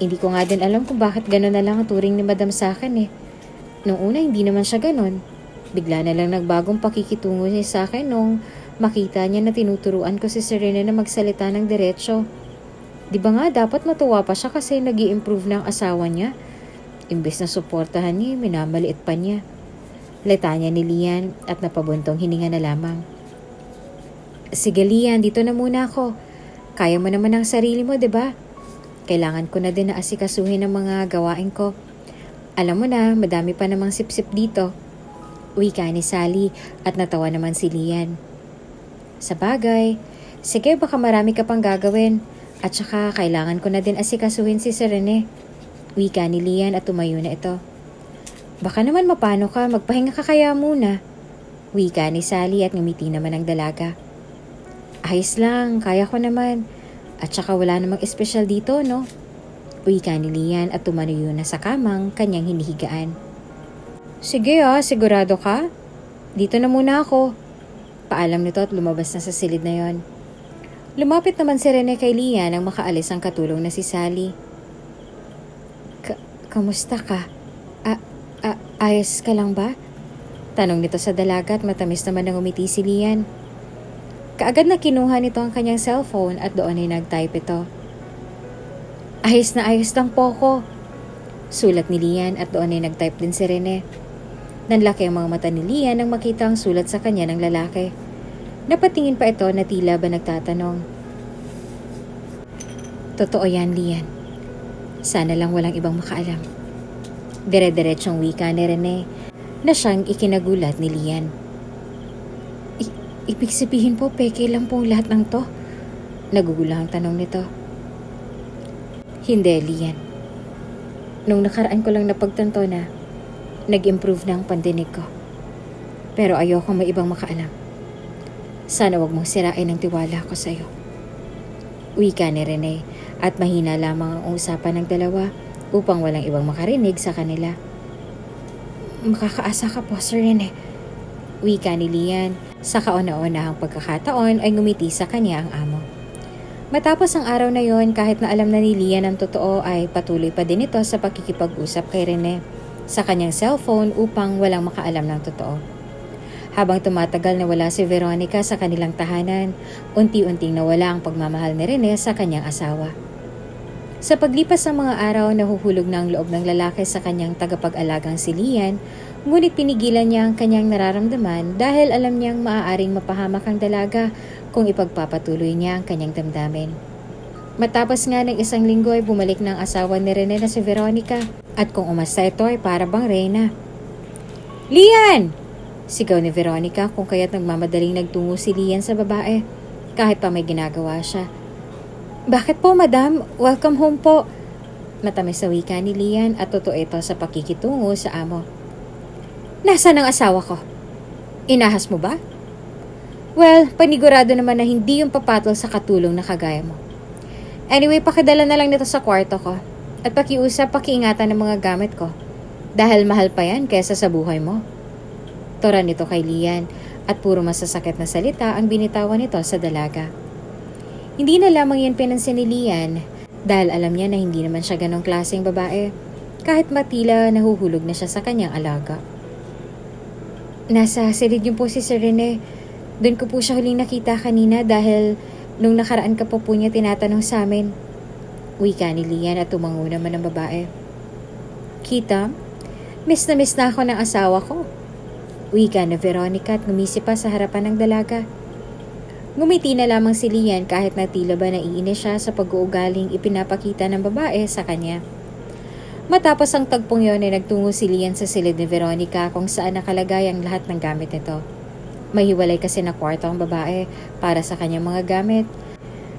Hindi ko nga din alam kung bakit gano'n na lang ang turing ni Madam sa akin eh. Noong una hindi naman siya gano'n. Bigla na lang nagbagong pakikitungo niya sa akin nung makita niya na tinuturuan ko si Serena na magsalita ng diretsyo. Di ba nga dapat matuwa pa siya kasi nag-i-improve na ang asawa niya? Imbes na suportahan niya, minamaliit pa niya. Letanya ni Lian at napabuntong hininga na lamang. Sige Lian, dito na muna ako. Kaya mo naman ang sarili mo, diba? Kailangan ko na din na asikasuhin ang mga gawain ko. Alam mo na, madami pa namang sip-sip dito. Wika ni Sally at natawa naman si Lian. Sa bagay, sige baka marami ka pang gagawin. At saka kailangan ko na din asikasuhin si Sir Rene. Wika ni Lian at tumayo na ito. Baka naman mapano ka, magpahinga ka kaya muna. Wika ni Sally at ngumiti naman ang dalaga. Ayos lang, kaya ko naman. At saka wala namang espesyal dito, no? Wika ni Lian at tumayo na sa kamang kanyang hinihigaan. Sige sigurado ka? Dito na muna ako. Paalam nito at lumabas na sa silid na yon. Lumapit naman si Rene kay Lian nang makaalis ang katulong na si Sally. Kamusta ka? Ayos ka lang ba? Tanong nito sa dalaga at matamis naman ng umiti si Lian. Kaagad na kinuha nito ang kanyang cellphone at doon ay nag-type ito. Ayos na ayos lang po ko. Sulat ni Lian at doon ay nag-type din si Rene. Nanlaki ang mga mata ni Lian nang makita ang sulat sa kanya ng lalaki. Napatingin pa ito na tila ba nagtatanong. Totoo yan, Lian. Sana lang walang ibang makaalam. Dire-diretsong wika ni Rene na siyang ikinagulat ni Lian. Ibig sabihin po, peke lang pong lahat ng to? Nagugulang ang tanong nito. Hindi, Lian. Nung nakaraan ko lang napagtanto na nag-improve na ang pandinig ko. Pero ayoko may ibang makaalam. Sana wag mong sirain ang tiwala ko sa'yo. Wika ni Rene at mahina lamang ang usapan ng dalawa upang walang ibang makarinig sa kanila. Makakaasa ka po, Sir Rene. Wika ni Lian. Sa kauna-unahang pagkakataon ay ngumiti sa kanya ang amo. Matapos ang araw na yon, kahit na alam na ni Lian ang totoo, ay patuloy pa din ito sa pakikipag-usap kay Rene sa kanyang cellphone upang walang makaalam ng totoo. Habang tumatagal na wala si Veronica sa kanilang tahanan, unti-unting nawala ang pagmamahal ni Rene sa kanyang asawa. Sa paglipas ng mga araw, nahuhulog na ang loob ng lalaki sa kanyang tagapag-alagang si Lian, ngunit pinigilan niya ang kanyang nararamdaman dahil alam niyang maaaring mapahamak ang dalaga kung ipagpapatuloy niya ang kanyang damdamin. Matapos nga ng isang linggo ay bumalik ng asawa ni Rene na si Veronica at kung umasta ito ay para bang reyna. Lian! Sigaw ni Veronica kung kaya't nagmamadaling nagtungo si Lian sa babae kahit pa may ginagawa siya. Bakit po, madam? Welcome home po. Matamis sa wika ni Lian at totoo ito sa pakikitungo sa amo. Nasaan ang asawa ko? Inahas mo ba? Well, panigurado naman na hindi yung papatol sa katulong na kagaya mo. Anyway, pakidala na lang nito sa kwarto ko at pakiingatan ng mga gamit ko dahil mahal pa yan kaysa sa buhay mo. Tora nito kay Lian at puro masasakit na salita ang binitawan nito sa dalaga. Hindi na lamang yan pinansin ni Lian dahil alam niya na hindi naman siya ganong klaseng babae kahit matila nahuhulog na siya sa kanyang alaga. Nasa silid niyo po si Sir Rene. Doon ko po siya huling nakita kanina dahil nung nakaraan ka po niya tinatanong sa amin. Wika ni Lian at tumango naman ang babae. Kita, miss na ako ng asawa ko. Wika na Veronica at ngumisi pa sa harapan ng dalaga. Ngumiti na lamang si Lian kahit na tila ba naiinis siya sa pag-uugaling ipinapakita ng babae sa kanya. Matapos ang tagpong yon ay nagtungo si Lian sa silid ni Veronica kung saan nakalagay ang lahat ng gamit nito. Mahiwalay kasi na kwarto ang babae para sa kanyang mga gamit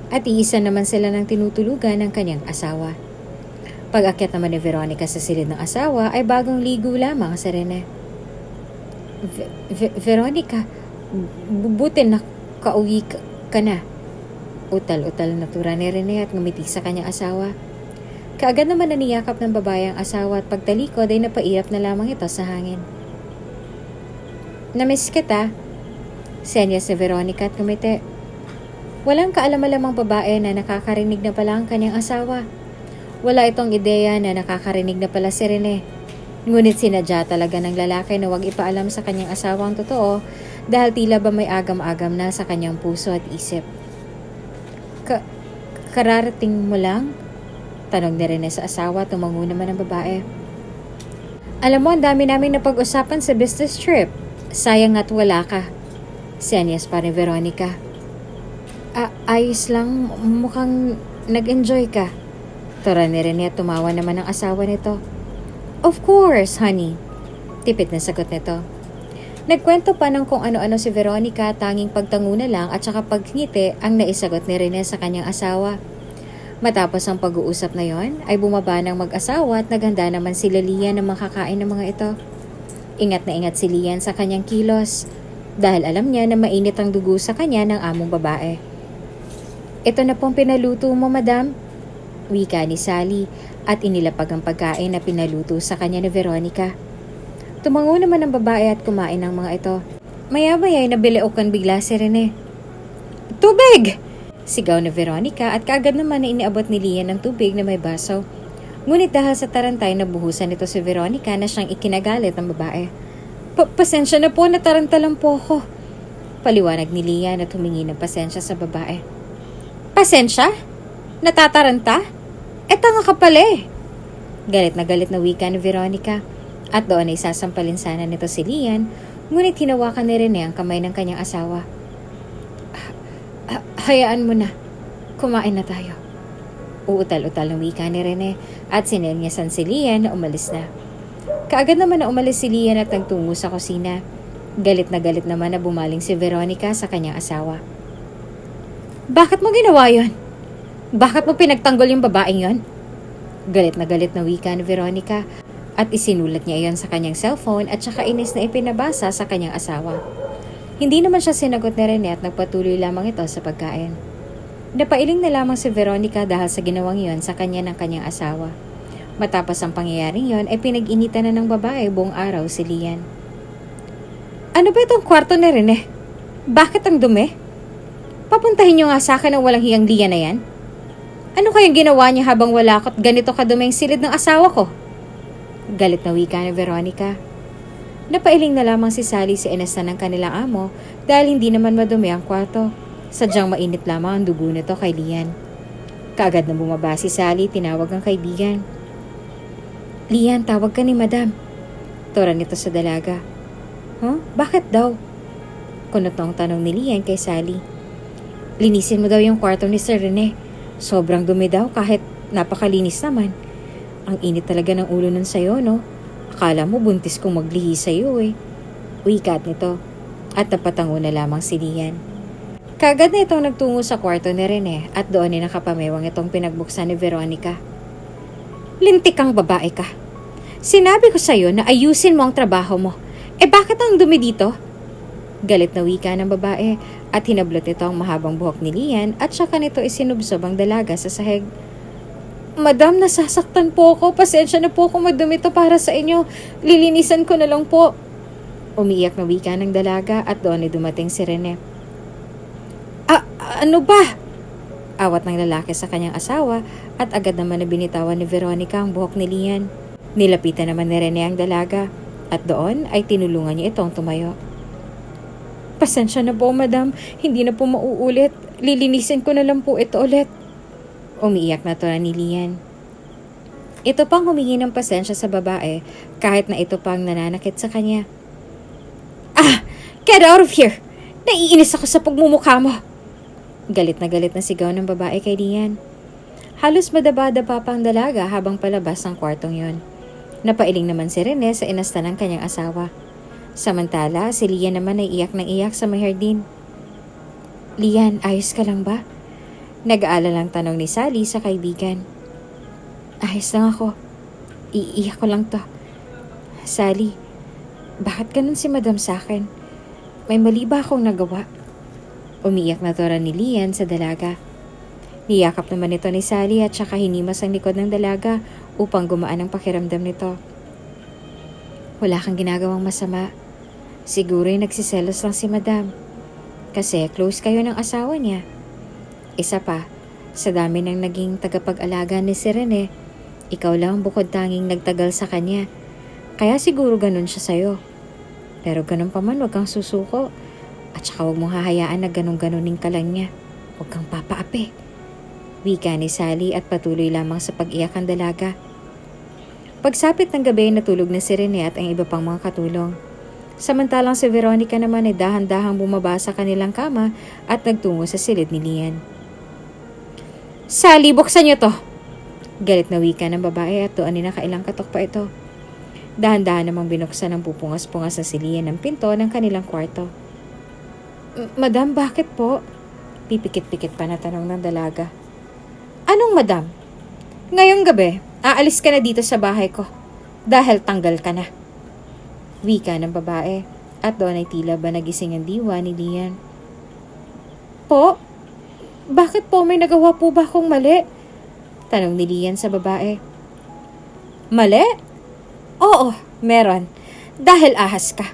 at iisa naman sila ng tinutulugan ng kanyang asawa. Pag-akyat naman ni Veronica sa silid ng asawa ay bagong ligo lamang sa Rene. Veronica, buti na kauwi ka na. Utal-utal na tura ni Rene at ngumiti sa kanyang asawa. Kaagad naman naniyakap ng babae ang asawa at pagtalikod ay napairap na lamang ito sa hangin. Namiss kita, senyas ni Veronica at ngumiti. Walang kaalam-alamang babae na nakakarinig na pala ang kanyang asawa. Wala itong ideya na nakakarinig na pala si Rene. Ngunit sinadya talaga ng lalaki na huwag ipaalam sa kanyang asawa ang totoo dahil tila ba may agam-agam na sa kanyang puso at isip. Kararating mo lang? Tanong ni Rene sa asawa, tumango naman ang babae. Alam mo, ang dami namin napag-usapan sa business trip. Sayang at wala ka. Senyas pa ni Veronica. Ayos lang, mukhang nag-enjoy ka. Tora ni Rene at tumawa naman ang asawa nito. Of course, honey. Tipid na sagot nito. Nagkwento pa ng kung ano-ano si Veronica, tanging pagtango na lang at saka pagngiti ang naisagot ni Rene sa kanyang asawa. Matapos ang pag-uusap na yon, ay bumaba ng mag-asawa at naghanda naman sila Lian na makakain ng mga ito. Ingat na ingat si Lian sa kanyang kilos dahil alam niya na mainit ang dugo sa kanya ng among babae. "Ito na pong pinaluto mo, madam," wika ni Sally at inilapag ang pagkain na pinaluto sa kanya ni Veronica. Tumango naman ang babae at kumain ng mga ito. Maya-maya ay nabileokan bigla si Rene. "Tubig!" sigaw ni Veronica at kaagad naman na iniabot ni Lian ng tubig na may baso. Ngunit dahil sa tarantay na buhusan nito si Veronica na siyang ikinagalit ng babae. Pasensya na po, natarantalan po ako," paliwanag ni Lian at humingi ng pasensya sa babae. "Pasensya? Natataranta? Tanga ka pala eh." Galit na wika ni Veronica at doon ay sasampalin sana nito si Lian, ngunit hinawakan ni Rene ang kamay ng kanyang asawa. "Hayaan mo na. Kumain na tayo." Uutal-utal ng wika ni Rene at sinenyasan si Lian na umalis na. Kaagad naman na umalis si Lian at nagtungo sa kusina. Galit naman na bumaling si Veronica sa kanyang asawa. "Bakit mo ginawa yon? Bakit mo pinagtanggol yung babaeng yon?" Galit na wika ni Veronica at isinulat niya iyon sa kanyang cellphone at saka inis na ipinabasa sa kanyang asawa. Hindi naman siya sinagot ni Rene at nagpatuloy lamang ito sa pagkain. Napailing na lamang si Veronica dahil sa ginawang iyon sa kanya ng kanyang asawa. Matapos ang pangyayaring iyon ay pinag-initan na ng babae buong araw si Lian. "Ano ba itong kwarto ni Rene? Bakit ang dumi? Papuntahin niyo nga sa akin ang walang hiyang Lian na yan. Ano kayang ginawa niya habang wala ako't ganito kadumi ang silid ng asawa ko?" Galit na wika ni Veronica. Napailing na lamang si Sally sa inastan ng kanilang amo dahil hindi naman madumi ang kwarto. Sadyang mainit lamang ang dugo nito kay Lian. Kaagad na bumaba si Sally, tinawag ang kaibigan. "Lian, tawag ka ni Madam." Tura nito sa dalaga. "Huh? Bakit daw?" Kunot ng tanong ni Lian kay Sally. "Linisin mo daw yung kwarto ni Sir Rene. Sobrang dumi daw kahit napakalinis naman. Ang init talaga ng ulo nun sa'yo, no? Akala mo buntis kong maglihi sa'yo eh." Wikat nito at napatango na lamang si Lian. Kaagad na itong nagtungo sa kwarto ni Rene at doon ay nakapamewang itong pinagbuksan ni Veronica. "Lintik kang babae ka. Sinabi ko sa'yo na ayusin mo ang trabaho mo. Bakit ang dumi dito?" Galit na wika ng babae at hinablot ito ang mahabang buhok ni Lian at saka nito isinubsob ang dalaga sa sahig. "Madam, nasasaktan po ako. Pasensya na po kung madumi to para sa inyo. Lilinisan ko na lang po." Umiiyak na wika ng dalaga at doon ay dumating si Rene. Ano ba?" Awat ng lalaki sa kanyang asawa at agad naman na binitawan ni Veronica ang buhok ni Lian. Nilapitan naman ni Rene ang dalaga at doon ay tinulungan niya itong tumayo. "Pasensya na po, madam. Hindi na po mauulit. Lilinisin ko na lang po ito ulit." Umiiyak na tura ni Lian. Ito pang humingi ng pasensya sa babae kahit na ito pang nananakit sa kanya. "Get out of here! Naiinis ako sa pagmumukha mo!" Galit na sigaw ng babae kay Lian. Halos madaba-daba pa ang dalaga habang palabas ng kwartong yon. Napailing naman si Rene sa inastan ng kanyang asawa. Samantala, si Lian naman ay iyak ng iyak sa may hardin. "Lian, ayos ka lang ba?" Nag-aalalang tanong ni Sally sa kaibigan. "Ayos lang ako. Iiyak ko lang to." "Sally, bakit ganun si Madam sa akin? May mali ba akong nagawa?" Umiiyak na tura ni Lian sa dalaga. Niyakap naman ito ni Sally at saka hinimas ang likod ng dalaga upang gumaan ang pakiramdam nito. "Wala kang ginagawang masama. Siguro ay nagsiselos lang si Madam. Kasi close kayo ng asawa niya. Isa pa, sa dami ng naging tagapag-alaga ni si Rene, ikaw lang bukod tanging nagtagal sa kanya. Kaya siguro ganun siya sa'yo. Pero ganun pa man, huwag kang susuko. At saka huwag mong hahayaan na ganun-ganunin ka lang niya. Huwag kang papaapi." Wika ni Sally at patuloy lamang sa pag-iyak ang dalaga. Pagsapit ng gabi, natulog na si Rene at ang iba pang mga katulong. Samantalang si Veronica naman ay dahan-dahang bumaba sa kanilang kama at nagtungo sa silid ni Lian. "Sally, buksan niyo to!" Galit na wika ng babae at doon ay nakailang katok pa ito. Dahan-dahan namang binuksan ng pupungas-pungas na si Lian ng pinto ng kanilang kwarto. "Madam, bakit po?" Pipikit-pikit pa na tanong ng dalaga. Anong madam? Ngayong gabi, aalis ka na dito sa bahay ko dahil tanggal ka na. Wika ng babae at doon ay tila ba nagising ang diwa ni Lian. Po? Bakit po, may nagawa po ba akong mali? Tanong ni Lian sa babae. Mali? Oo, meron. Dahil ahas ka.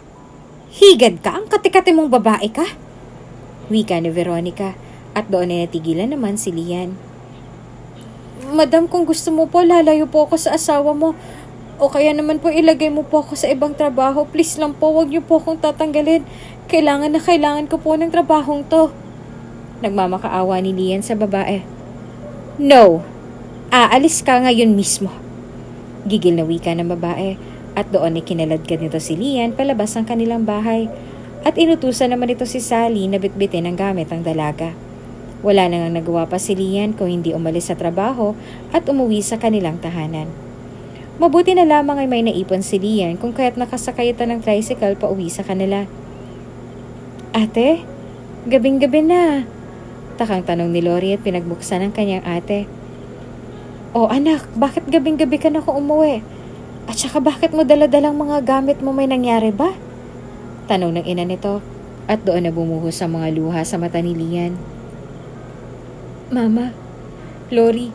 Higad ka, ang kati-kati mong babae ka. Wika ni Veronica at doon ay natigilan naman si Lian. Madam, kung gusto mo po, lalayo po ako sa asawa mo. O kaya naman po ilagay mo po ako sa ibang trabaho. Please lang po, wag niyo po akong tatanggalin. Kailangan na kailangan ko po ng trabahong to. Nagmamakaawa ni Lian sa babae. No, aalis ka ngayon mismo. Gigil na wika ng babae at doon ay kinaladkad nito si Lian palabas ng kanilang bahay at inutusan naman ito si Sally na bitbitin ang gamit ng dalaga. Wala nang nagawa pa si Lian kung hindi umalis sa trabaho at umuwi sa kanilang tahanan. Mabuti na lamang ay may naipon si Lian kung kaya't nakasakay ito ng tricycle pa uwi sa kanila. Ate, gabing-gabi na. Takang tanong ni Lori at pinagbuksan ng kanyang ate. O anak, bakit gabing-gabi ka na kung umuwi? At saka bakit mo daladalang mga gamit mo, may nangyari ba? Tanong ng ina nito at doon na bumuhos ang mga luha sa mata ni Lian. Mama, Lori,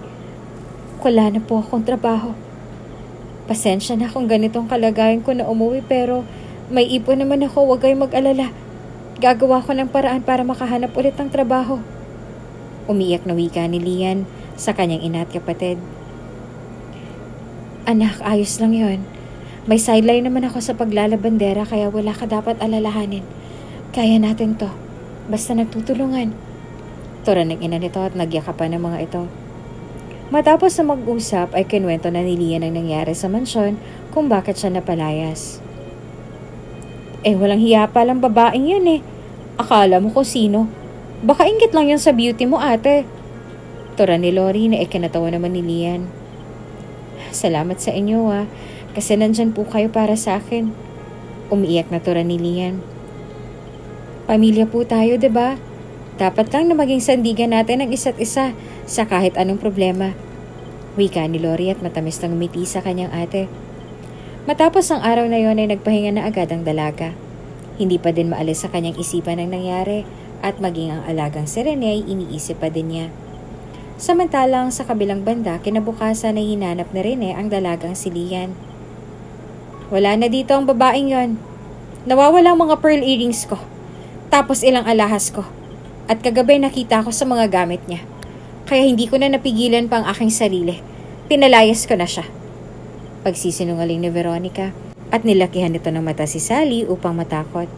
wala na po akong trabaho. Pasensya na kung ganitong kalagayan ko na umuwi pero may ipon naman ako, huwag kayong mag-alala. Gagawa ko ng paraan para makahanap ulit ng trabaho. Umiyak na wika ni Lian sa kanyang ina at kapatid. Anak, ayos lang yon. May sideline naman ako sa paglalabandera kaya wala ka dapat alalahanin. Kaya natin to. Basta nagtutulungan. Tura ng ina nito at nagyakapan ng mga ito. Matapos na mag-usap ay kinuwento na ni Lian ang nangyari sa mansyon kung bakit siya napalayas. Walang hiya pa lang babaeng yun eh. Akala mo kung sino. Baka inggit lang yun sa beauty mo, ate. Tura ni Lori na ikinatawa naman ni Lian. Salamat sa inyo kasi nandyan po kayo para sa akin. Umiiyak na tura ni Lian. Pamilya po tayo, diba? Dapat lang na maging sandigan natin ang isa't isa sa kahit anong problema. Wika ni Lori at matamis na ngumiti sa kanyang ate. Matapos ang araw na yon ay nagpahinga na agad ang dalaga. Hindi pa din maalis sa kanyang isipan ang nangyari at maging ang alagang si Rene ay iniisip pa din niya. Samantalang sa kabilang banda, kinabukasan ay hinanap na Rene ang dalagang si Lian. Wala na dito ang babaeng yon. Nawawala ang mga pearl earrings ko. Tapos ilang alahas ko. At kagabi nakita ko sa mga gamit niya. Kaya hindi ko na napigilan pa ang aking sarili. Pinalayas ko na siya. Pagsisinungaling ni Veronica at nilakihan nito ng mata si Sally upang matakot.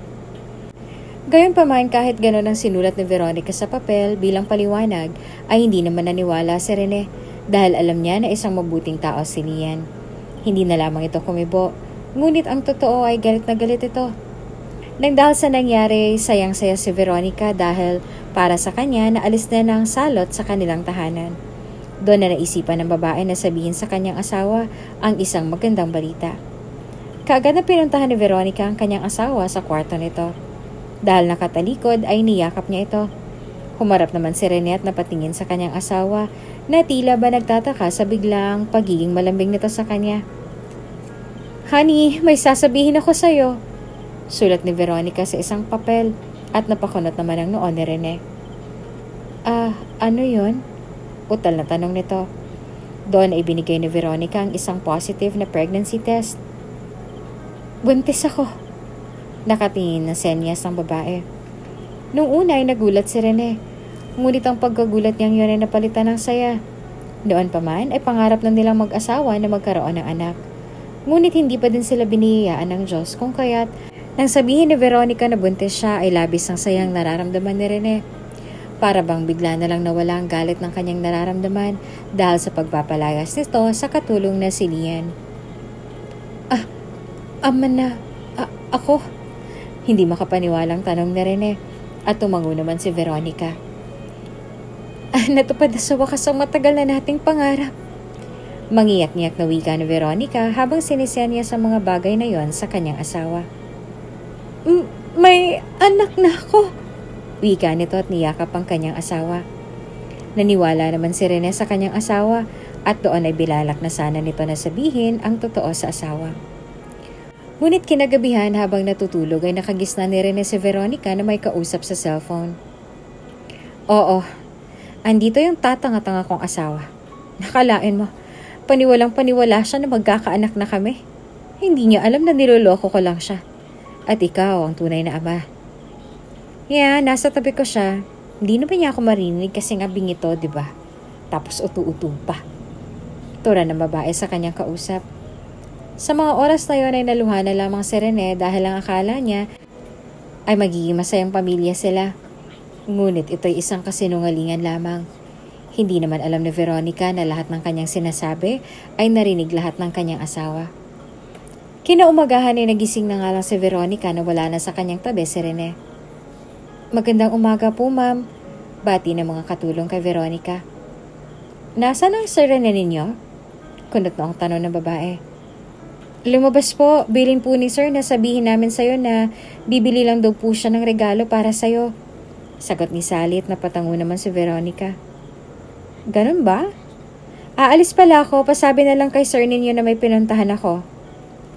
Gayunpaman kahit gano'n ang sinulat ni Veronica sa papel bilang paliwanag ay hindi naman naniwala si Rene dahil alam niya na isang mabuting tao si Lian. Hindi na lamang ito kumibo, ngunit ang totoo ay galit na galit ito. Nang dahil sa nangyari, sayang-saya si Veronica dahil para sa kanya naalis na ng salot sa kanilang tahanan. Doon na naisipan ng babae na sabihin sa kanyang asawa ang isang magandang balita. Kaagad na pinuntahan ni Veronica ang kanyang asawa sa kwarto nito. Dahil nakatalikod ay niyakap niya ito. Humarap naman si Rene at napatingin sa kanyang asawa na tila ba nagtataka sa biglang pagiging malambing nito sa kanya. Honey, may sasabihin ako sa'yo. Sulat ni Veronica sa isang papel at napakunot naman ang noon ni Rene. Ano yun? Utal na tanong nito. Doon ay binigay ni Veronica ang isang positive na pregnancy test. Buntis ako. Nakatingin na senyas ng babae. Nung una ay nagulat si Rene. Ngunit ang pagkagulat niyang yun ay napalitan ng saya. Noon pa man ay pangarap na nilang mag-asawa na magkaroon ng anak. Ngunit hindi pa din sila binihiyaan ng Diyos kung kaya't nang sabihin ni Veronica na buntis siya ay labis ang sayang nararamdaman ni Rene. Para bang bigla na lang nawala ang galit ng kanyang nararamdaman dahil sa pagpapalayas nito sa katulong na si Lian. Ama na, ako? Hindi makapaniwalang tanong ni Rene at tumango naman si Veronica. Natupad na sa wakas ang matagal na nating pangarap. Mangiyak-ngiyak na wika ni Veronica habang sinisenya sa mga bagay na yon sa kanyang asawa. May anak na ako. Wika nito at niyakap ang kanyang asawa. Naniwala naman si Rene sa kanyang asawa at doon ay bilalak na sana nito na sabihin ang totoo sa asawa. Ngunit kinagabihan habang natutulog ay nakagisna ni Rene si Veronica na may kausap sa cellphone. Oo, andito yung tatanga-tanga kong asawa. Nakalain mo, paniwalang paniwala siya na magkakaanak na kami. Hindi niya alam na niloloko ko lang siya. At ikaw ang tunay na ama. Yeah, nasa tabi ko siya. Hindi na ba niya ako marinig kasi nga bingito, di ba? Tapos utu-utu pa. Tura ng babae sa kanyang kausap. Sa mga oras na yon ay naluha na lamang si Rene dahil ang akala niya ay magiging masayang pamilya sila. Ngunit ito'y isang kasinungalingan lamang. Hindi naman alam ni Veronica na lahat ng kanyang sinasabi ay narinig lahat ng kanyang asawa. Kinaumagahan ay nagising na nga lang si Veronica na wala na sa kanyang tabi si Rene. Magandang umaga po, ma'am. Bati ng mga katulong kay Veronica. Nasaan ang Sir Rene ninyo? Kunot na ang tanong ng babae. Lumabas po, bilin po ni Sir na sabihin namin sa'yo na bibili lang daw po siya ng regalo para sa'yo. Sagot ni Sally at napatango naman si Veronica. Ganun ba? Aalis pala ako, pasabi na lang kay Sir ninyo na may pinuntahan ako.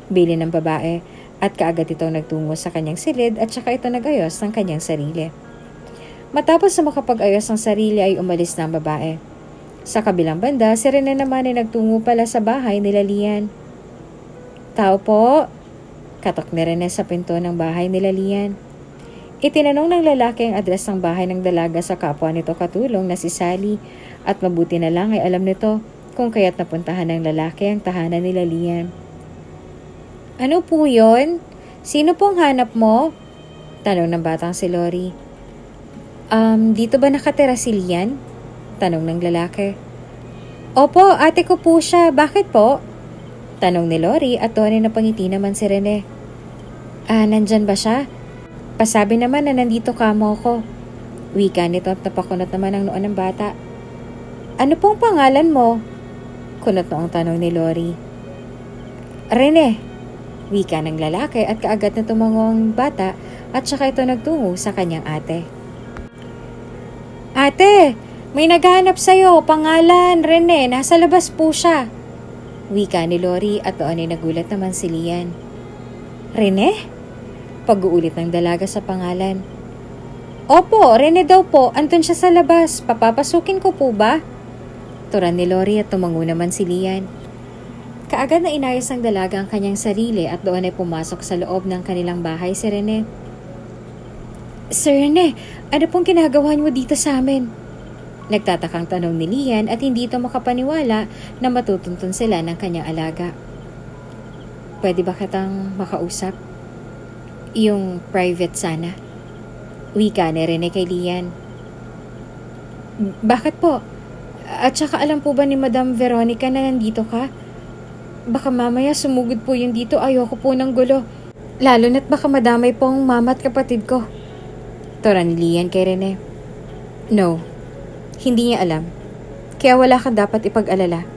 Bilin ng babae at kaagad itong nagtungo sa kanyang silid at saka ito nag-ayos ng kanyang sarili. Matapos na makapag-ayos ng sarili ay umalis na ang babae. Sa kabilang banda, si Rene naman ay nagtungo pala sa bahay nila Lian. Tao po, katok ni Rene sa pinto ng bahay nila Lian. Itinanong ng lalaki ang address ng bahay ng dalaga sa kapwa nito katulong na si Sally at mabuti na lang ay alam nito kung kaya't napuntahan ng lalaki ang tahanan nila Lian. Ano po yon? Sino pong hanap mo? Tanong ng batang si Lori. Dito ba nakatira si Lian? Tanong ng lalaki. Opo, ate ko po siya. Bakit po? Tanong ni Lori at doon ay napangiti naman si Rene. Nandyan ba siya? Pasabi naman na nandito kamo ko. Wika nito at napakunot naman ang noon ng bata. Ano pong pangalan mo? Kunot noong tanong ni Lori. Rene. Wika ng lalaki at kaagad na tumango ang bata at saka ito nagtungo sa kanyang ate. Ate, may naghahanap sa'yo. Pangalan, Rene. Nasa labas po siya. Wika ni Lori at doon ay nagulat naman si Lian. Rene? Pag-uulit ng dalaga sa pangalan. Opo, Rene daw po. Andun siya sa labas. Papapasukin ko po ba? Turan ni Lori at tumango naman si Lian. Kaagad na inayos ng dalaga ang kanyang sarili at doon ay pumasok sa loob ng kanilang bahay si Rene. Sir Rene, ano pong ginagawa niyo dito sa amin? Nagtatakang tanong ni Lian at hindi ito makapaniwala na matutuntun sila ng kanyang alaga. Pwede ba kitang makausap? Yung private sana. Wika ni Rene kay Lian. Bakit po? At saka alam po ba ni Madam Veronica na nandito ka? Baka mamaya sumugod po yung dito. Ayoko po ng gulo. Lalo na't baka madamay po ang mama at kapatid ko. Tora ni Lian kay Rene. No. Hindi niya alam. Kaya wala kang dapat ipag-alala.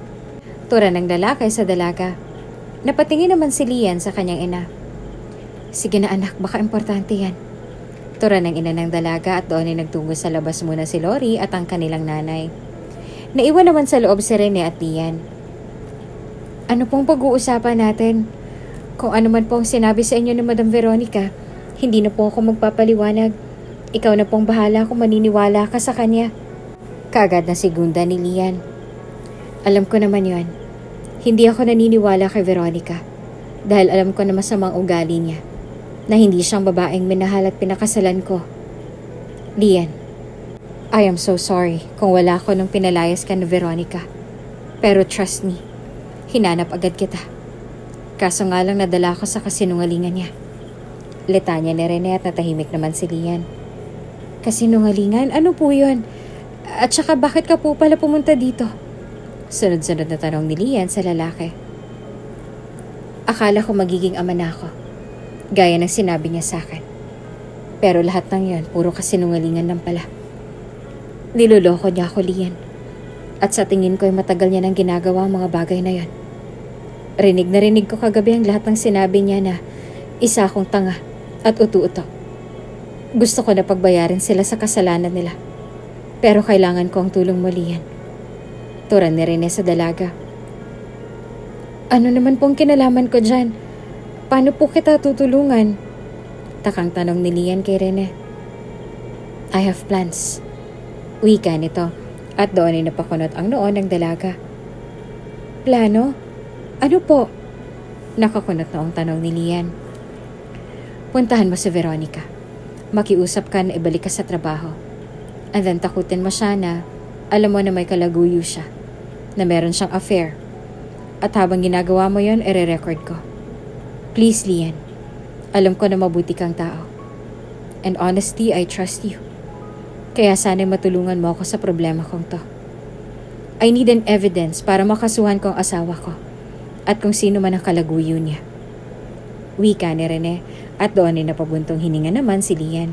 Tura ng lalaki sa dalaga. Napatingin naman si Lian sa kanyang ina. Sige na anak, baka importante yan. Tura ng ina ng dalaga at doon ay nagtungo sa labas muna si Lori at ang kanilang nanay. Naiwan naman sa loob si Rene at Lian. Ano pong pag-uusapan natin? Kung ano man pong sinabi sa inyo ni Madam Veronica, hindi na po ako magpapaliwanag. Ikaw na pong bahala kung maniniwala ka sa kanya. Kaagad na segunda ni Lian. Alam ko naman yon. Hindi ako naniniwala kay Veronica. Dahil alam ko na masamang ugali niya. Na hindi siyang babaeng minahal at pinakasalan ko. Lian, I am so sorry kung wala ako nung pinalayas ka ni Veronica. Pero trust me, hinanap agad kita. Kaso nga lang nadala ako sa kasinungalingan niya. Letanya ni Rene at natahimik naman si Lian. Kasinungalingan? Ano po yun? At saka bakit ka po pala pumunta dito? Sunod-sunod na tanong ni Lian sa lalaki. Akala ko magiging ama na ako. Gaya ng sinabi niya sa akin. Pero lahat ng yan, puro kasinungalingan lang pala. Niloloko niya ako, Lian. At sa tingin ko ay matagal niya nang ginagawa ang mga bagay na yan. Rinig na rinig ko kagabi ang lahat ng sinabi niya na isa akong tanga at utu-uto. Gusto ko na pagbayarin sila sa kasalanan nila. Pero kailangan ko ang tulong mo, Lian. Turan ni Rene sa dalaga. Ano naman pong kinalaman ko dyan? Paano po kita tutulungan? Takang tanong ni Lian kay Rene. I have plans. Wika nito at doon ay napakunot ang noo ng dalaga. Plano? Ano po? Nakakunot na ang tanong ni Lian. Puntahan mo si Veronica. Makiusap ka na ibalik ka sa trabaho. And then takutin mo siya na alam mo na may kalaguyo siya. Na meron siyang affair. At habang ginagawa mo yon, ire-record ko. Please, Lian. Alam ko na mabuti kang tao. And honestly, I trust you. Kaya sana'y matulungan mo ako sa problema kong to. I need an evidence para makasuhan ko ang asawa ko. At kung sino man ang kalaguyo niya. Wika ni Rene at doon ay napabuntong hininga naman si Lian.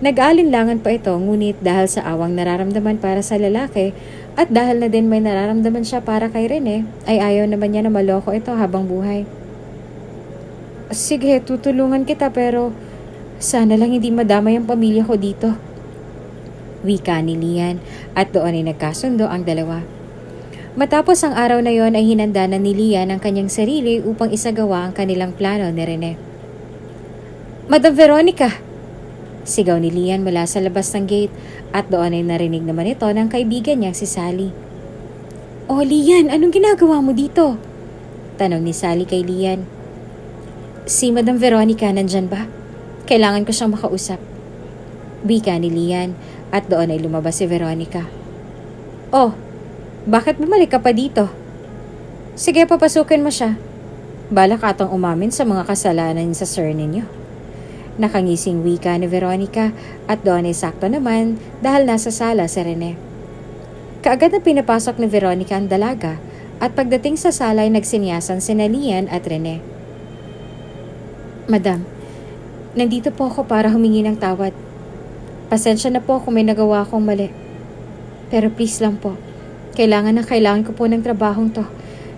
Nag-aalinlangan pa ito ngunit dahil sa awang nararamdaman para sa lalaki at dahil na din may nararamdaman siya para kay Rene ay ayaw naman niya na maloko ito habang buhay. Sige, tutulungan kita pero sana lang hindi madamay ang pamilya ko dito. Wika ni Lian at doon ay nagkasundo ang dalawa. Matapos ang araw na yon ay hinanda na ni Lian ang kanyang sarili upang isagawa ang kanilang plano ni Rene. Madam Veronica! Sigaw ni Lian mula sa labas ng gate at doon ay narinig naman ito ng kaibigan niyang si Sally. Oh Lian, anong ginagawa mo dito? Tanong ni Sally kay Lian. Si Madam Veronica nandyan ba? Kailangan ko siyang makausap. Wika ni Lian at doon ay lumabas si Veronica. Oh, bakit bumalik ka pa dito? Sige, papasukin mo siya. Balak atang umamin sa mga kasalanan sa sir ninyo. Nakangising wika ni Veronica at doon ay sakto naman dahil nasa sala si Rene. Kaagad na pinapasok ni Veronica ang dalaga at pagdating sa sala ay nagsinyasan sina Lian at Rene. Madam, nandito po ako para humingi ng tawad. Pasensya na po kung may nagawa akong mali. Pero please lang po, kailangan ko po ng trabahong to.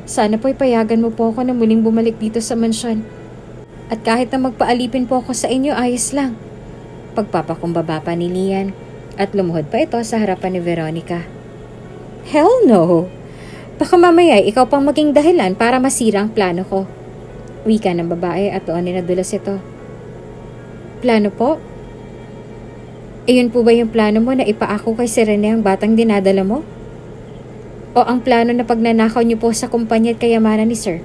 Sana po ipayagan mo po ako na muling bumalik dito sa mansyon. At kahit na magpaalipin po ako sa inyo, ayos lang. Pagpapakumbaba pa ni Lian at lumuhod pa ito sa harapan ni Veronica. Hell no! Baka mamaya ikaw pang maging dahilan para masira ang plano ko. Wika ng babae at doon ay nadulas ito. Plano po? Iyon po ba yung plano mo na ipaako kay si Rene ang batang dinadala mo? O ang plano na pagnanakaw niyo po sa kumpanya at kayamanan ni Sir?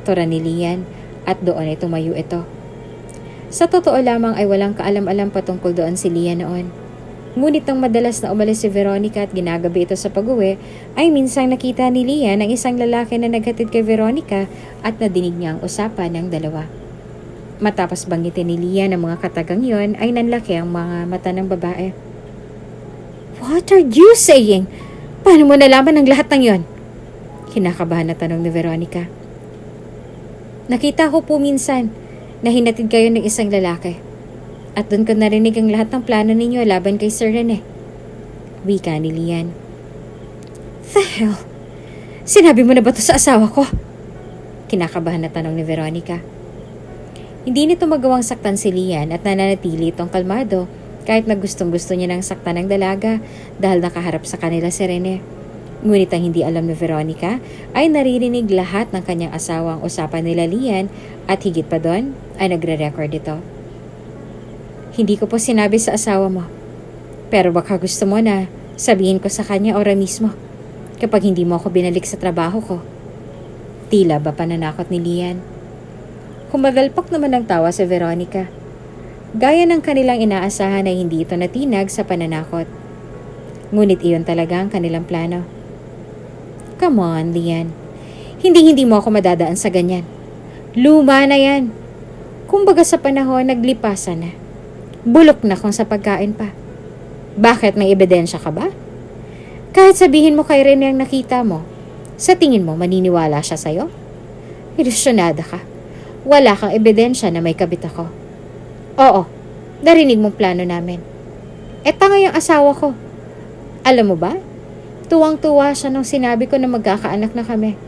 Tura ni Lian at doon ay tumayo ito. Sa totoo lamang ay walang kaalam-alam patungkol doon si Lian noon. Ngunit nang madalas na umalis si Veronica at ginagabi ito sa pag-uwi, ay minsang nakita ni Lian ang isang lalaki na naghatid kay Veronica at nadinig niya ang usapan ng dalawa. Matapos banggitin ni Lian ang mga katagang yon ay nanlaki ang mga mata ng babae. What are you saying? Paano mo nalaman ang lahat ng yon? Kinakabahan na tanong ni Veronica. Nakita ko po minsan na hinatid kayo ng isang lalaki. At doon ko narinig ang lahat ng plano ninyo laban kay Sir Rene. Wika ni Lian. The hell? Sinabi mo na ba to sa asawa ko? Kinakabahan na tanong ni Veronica. Hindi nito magawang saktan si Lian at nananatili itong kalmado kahit na gustong-gusto niya ng saktan ng dalaga dahil nakaharap sa kanila si Rene. Ngunit ang hindi alam ni Veronica ay naririnig lahat ng kanyang asawa ang usapan nila Lian at higit pa doon ay nagre-record ito. Hindi ko po sinabi sa asawa mo. Pero baka gusto mo na sabihin ko sa kanya ora mismo kapag hindi mo ako binalik sa trabaho ko. Tila ba pananakot ni Lian? Kumagalpak naman ng tawa si Veronica. Gaya ng kanilang inaasahan ay hindi ito natinag sa pananakot. Ngunit iyon talaga ang kanilang plano. Come on, Lian. Hindi mo ako madadaan sa ganyan. Luma na yan. Kumbaga sa panahon, naglipasan na. Bulok na kung sa pagkain pa. Bakit, may ebidensya ka ba? Kahit sabihin mo kay Rene ang nakita mo, sa tingin mo maniniwala siya sa'yo? Ilusyonada ka. Wala kang ebidensya na may kabit ako. Oo, narinig mong plano namin. Tanga yung asawa ko. Alam mo ba? Tuwang-tuwa siya nung sinabi ko na magkakaanak na kami.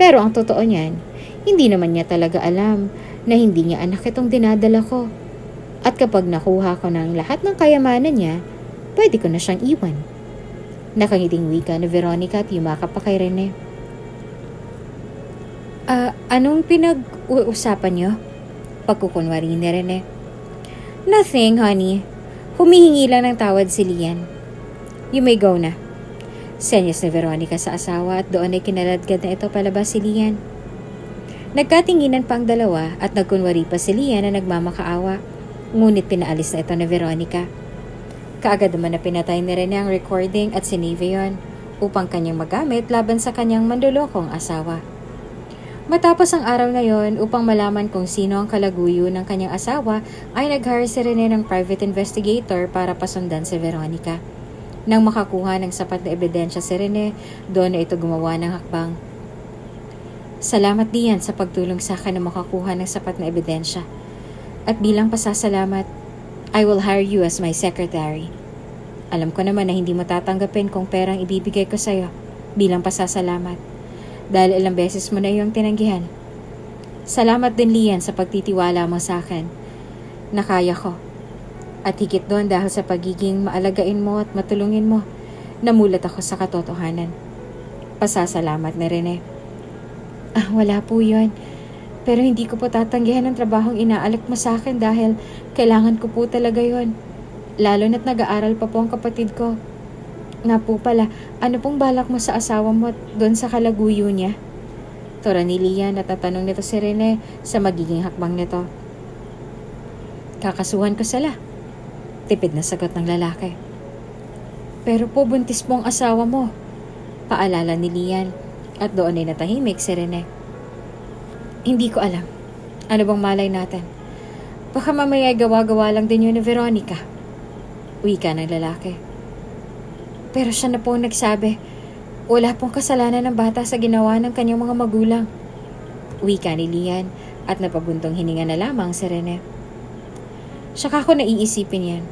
Pero ang totoo niyan, hindi naman niya talaga alam na hindi niya anak itong dinadala ko. At kapag nakuha ko ng lahat ng kayamanan niya, pwede ko na siyang iwan. Nakangiting wika ni Veronica at yumakap pa kay Rene. Anong pinag-uusapan niyo? Pagkukunwari ni Rene. Nothing, honey. Humihingi lang ng tawad si Lian. You may go na. Senyas ni Veronica sa asawa at doon ay kinaladkad na ito palabas si Lian. Nagkatinginan pa ang dalawa at nagkunwari pa si Lian na nagmamakaawa. Ngunit pinaalis na ito ni Veronica. Kaagad naman na pinatay ni Rene ang recording at sinave yon upang kanyang magamit laban sa kanyang mandulokong asawa. Matapos ang araw na yon, upang malaman kung sino ang kalaguyo ng kanyang asawa, ay nag-hire si Rene ng private investigator para pasundan si Veronica. Nang makakuha ng sapat na ebidensya si Rene, doon na ito gumawa ng hakbang. Salamat diyan sa pagtulong sa akin na makakuha ng sapat na ebidensya. At bilang pasasalamat, I will hire you as my secretary. Alam ko naman na hindi mo tatanggapin kung perang ibibigay ko sa'yo bilang pasasalamat. Dahil ilang beses mo na iyong tinanggihan. Salamat din, Lian, sa pagtitiwala mo sa akin. Nakaya ko. At higit doon dahil sa pagiging maalagain mo at matulungin mo, namulat ako sa katotohanan. Pasasalamat na Rene. Wala po yun. Pero hindi ko po tatanggihan ang trabahong inaalok mo sa akin dahil kailangan ko po talaga yun. Lalo na't nag-aaral pa po ang kapatid ko. Nga po pala, ano pong balak mo sa asawa mo doon sa kalaguyo niya? Tora ni Lian at natanong nito si Rene sa magiging hakbang nito. Kakasuhan ko sila. Tipid na sagot ng lalaki. Pero po buntis mo ang asawa mo. Paalala ni Lian at doon ay natahimik si Rene. Hindi ko alam. Ano bang malay natin? Baka mamaya gawa-gawa lang din yun ni Veronica. Wika ng lalaki. Pero siya na po nagsabi, wala pong kasalanan ng bata sa ginawa ng kanyang mga magulang. Wika ni Lian at napabuntong hininga na lamang si Rene. Saka ko naiisipin yan.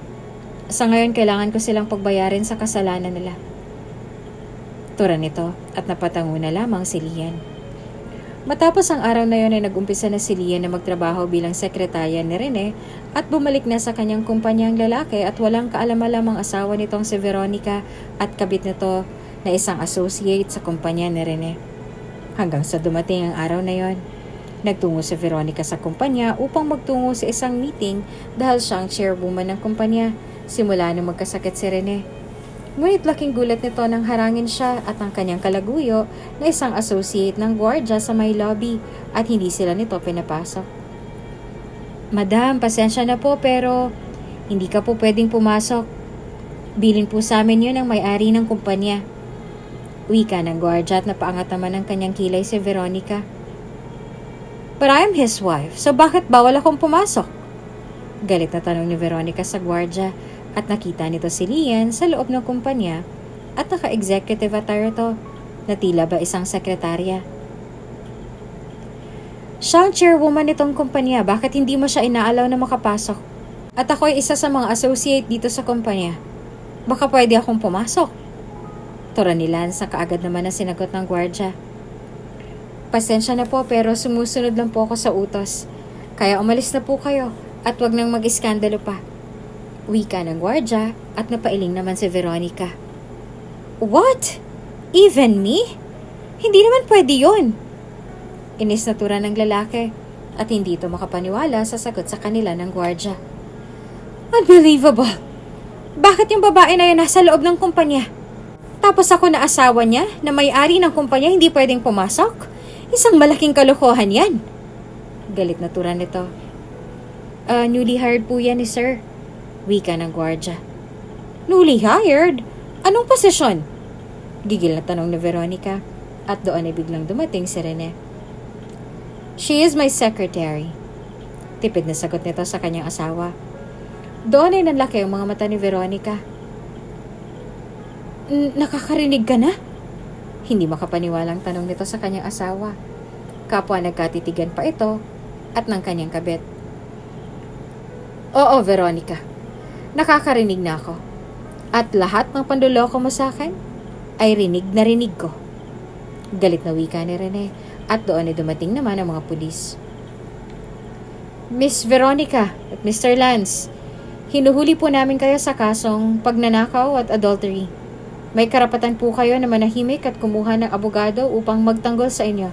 Sa ngayon kailangan ko silang pagbayarin sa kasalanan nila. Tura nito at napatango na lamang si Lian. Matapos ang araw na yon ay nag-umpisa na si Lian na magtrabaho bilang sekretarya ni Rene at bumalik na sa kanyang kumpanyang lalaki at walang kaalam-alamang asawa nitong si Veronica at kabit nito na isang associate sa kumpanya ni Rene. Hanggang sa dumating ang araw na yon, nagtungo si Veronica sa kumpanya upang magtungo sa isang meeting dahil siya ang chairwoman ng kumpanya simula nang magkasakit si Rene. Ngunit laking gulat nito nang harangin siya at ang kanyang kalaguyo na isang associate ng gwardya sa may lobby at hindi sila nito pinapasok. Madam, pasensya na po pero hindi ka po pwedeng pumasok. Bilin po sa amin yun ang may-ari ng kumpanya. Wika ng gwardya at napaangat naman ng kanyang kilay si Veronica. But I'm his wife, so bakit bawal akong pumasok? Galit na tanong ni Veronica sa gwardya. At nakita nito si Lian sa loob ng kumpanya at naka-executive attire to na tila ba isang sekretarya. Siya ang chairwoman nitong kumpanya, bakit hindi mo siya inaalaw na makapasok? At ako ay isa sa mga associate dito sa kumpanya. Baka pwede akong pumasok. Tora ni Lance na kaagad naman na sinagot ng gwardya. Pasensya na po pero sumusunod lang po ako sa utos. Kaya umalis na po kayo at wag nang mag-iskandalo pa. Wika ng gwardya at napailing naman si Veronica. What? Even me? Hindi naman pwede yun. Inis na tura ng lalaki at hindi ito makapaniwala sa sagot sa kanila ng gwardya. Unbelievable! Bakit yung babae na yun nasa loob ng kumpanya? Tapos ako na asawa niya na may-ari ng kumpanya hindi pwedeng pumasok? Isang malaking kalokohan yan. Galit na tura nito. Newly hired po yan ni sir. Wika ng gwardya. Newly hired? Anong posisyon? Gigil na tanong ni Veronica at doon ay biglang dumating si Rene. She is my secretary. Tipid na sagot nito sa kanyang asawa. Doon ay nanlaki ang mga mata ni Veronica. Nakakarinig ka na? Hindi makapaniwalang tanong nito sa kanyang asawa. Kapwa nagkatitigan pa ito at ng kanyang kabit. Oo, Veronica. Nakakarinig na ako. At lahat ng panduloko mo sa akin ay rinig na rinig ko. Galit na wika ni Rene at doon ay dumating naman ang mga pulis. Miss Veronica at Mr. Lance, Hinuhuli po namin kayo sa kasong pagnanakaw at adultery. May karapatan po kayo na manahimik at kumuha ng abogado upang magtanggol sa inyo.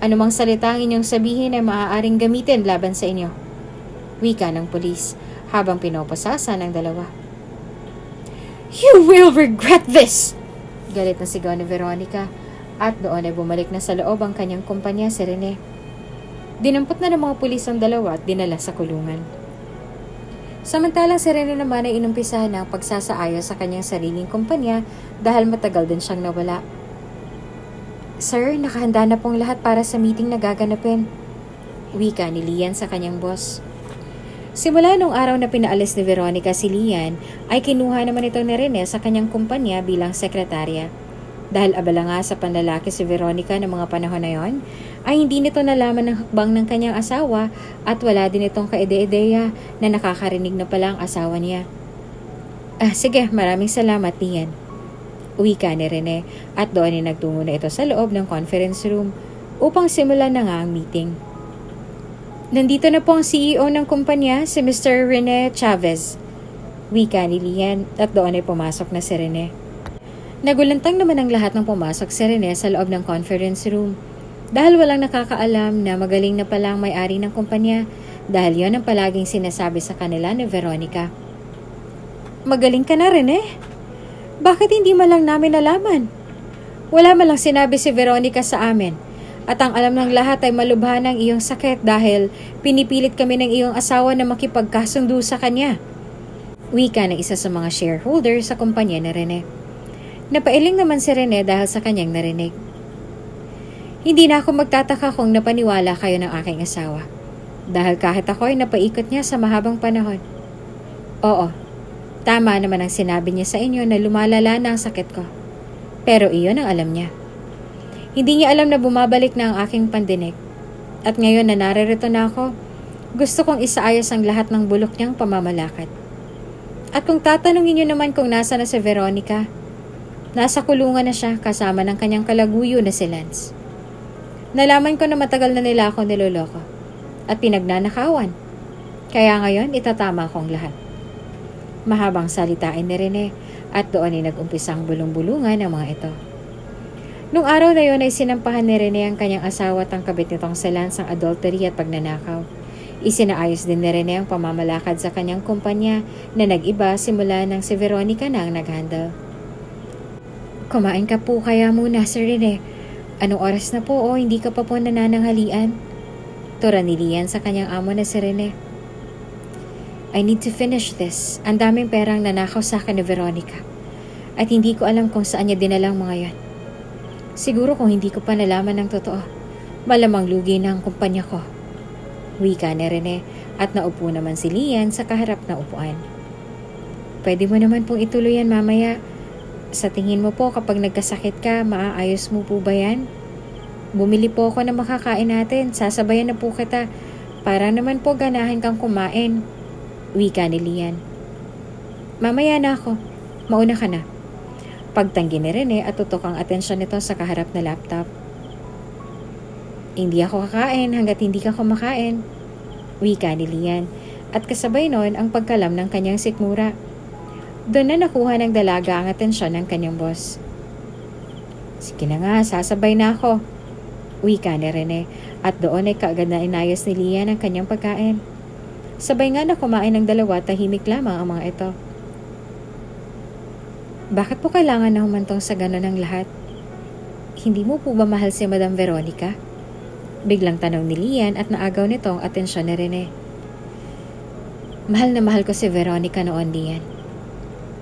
Anumang salitang inyong sabihin ay maaaring gamitin laban sa inyo. Wika ng pulis habang pinoposasa ng dalawa. You will regret this! Galit na sigaw ni Veronica at doon ay bumalik na sa loob ang kanyang kumpanya si Rene. Dinampot na ng mga pulis ang dalawa at dinala sa kulungan. Samantalang si Rene naman ay inumpisahan ng pagsasaayos sa kanyang sariling kumpanya dahil matagal din siyang nawala. Sir, nakahanda na pong lahat para sa meeting na gaganapin. Wika ni Lian sa kanyang boss. Simula nung araw na pinaalis ni Veronica si Lian, ay kinuha naman ito ni Rene sa kanyang kumpanya bilang sekretarya. Dahil abala nga sa panlalaki si Veronica ng mga panahon na yon, ay hindi nito nalaman ng hakbang ng kanyang asawa at wala din itong kaide-ideya na nakakarinig na pala ang asawa niya. Sige, maraming salamat, Lian. Wika ni Rene at doon ay nagtungo na ito sa loob ng conference room upang simulan na nga ang meeting. Nandito na po ang CEO ng kumpanya, si Mr. Rene Chavez. Wika ni Lian at doon ay pumasok na si Rene. Nagulantang naman ang lahat ng pumasok si Rene sa loob ng conference room dahil walang nakakaalam na magaling na pala ang may-ari ng kumpanya dahil yon ang palaging sinasabi sa kanila ni Veronica. Magaling ka na, Rene? Bakit hindi man lang namin nalaman? Wala man lang sinabi si Veronica sa amin. At ang alam ng lahat ay malubha ng iyong sakit dahil pinipilit kami ng iyong asawa na makipagkasundo sa kanya. Wika ng isa sa mga shareholder sa kumpanya ni Rene. Napailing naman si Rene dahil sa kanyang narinig. Hindi na ako magtataka kung napaniwala kayo ng aking asawa. Dahil kahit ako ay napaikot niya sa mahabang panahon. Oo, tama naman ang sinabi niya sa inyo na lumalala na ang sakit ko. Pero iyon ang alam niya. Hindi niya alam na bumabalik na ang aking pandinig. At ngayon na naririto na ako, gusto kong isaayos ang lahat ng bulok niyang pamamalakad. At kung tatanungin niyo naman kung nasa na si Veronica, nasa kulungan na siya kasama ng kanyang kalaguyo na si Lance. Nalaman ko na matagal na nila ako niloloko at pinagnanakawan. Kaya ngayon itatama ko ang lahat. Mahabang salitain ni Rene at doon ay nag-umpisang bulong-bulungan ang mga ito. Nung araw na yon ay sinampahan ni Rene ang kanyang asawa at ang kabit nitong si Lance ang adultery at pagnanakaw. Isinaayos din ni Rene ang pamamalakad sa kanyang kumpanya na nag-iba simula nang si Veronica na ang nag-handle. Kumain ka po kaya muna, Sir Rene. Anong oras na po o hindi ka pa po nanananghalian? Tura ni Lian sa kanyang amo na si Rene. I need to finish this. Ang daming perang nanakaw sa akin ni Veronica. At hindi ko alam kung saan niya dinalang mga yan. Siguro kung hindi ko pa nalaman ng totoo, malamang lugi na ang kumpanya ko. Wika ni Rene at naupo naman si Lian sa kaharap na upuan. Pwede mo naman pong ituloy yan mamaya. Sa tingin mo po kapag nagkasakit ka, maaayos mo po ba yan? Bumili po ako na makakain natin. Sasabayan na po kita para naman po ganahan kang kumain. Wika ni Lian. Mamaya na ako. Mauna ka na. Pagtanggi ni Rene at tutok ang atensyon nito sa kaharap na laptop. Hindi ako kakain hanggat hindi ka kumakain. Wika ni Lian at kasabay noon ang pagkalam ng kanyang sikmura. Doon na nakuha ng dalaga ang atensyon ng kanyang boss. Sige na nga, sasabay na ako. Wika ni Rene at doon ay kaagad na inayos ni Lian ang kanyang pagkain. Sabay nga na kumain ng dalawa, tahimik lamang ang mga ito. Bakit po kailangan na humantong sa gano'n ang lahat? Hindi mo po ba mahal si Madam Veronica? Biglang tanong ni Lian at naagaw nito ang atensyon ni Rene. Mahal na mahal ko si Veronica noon, Lian.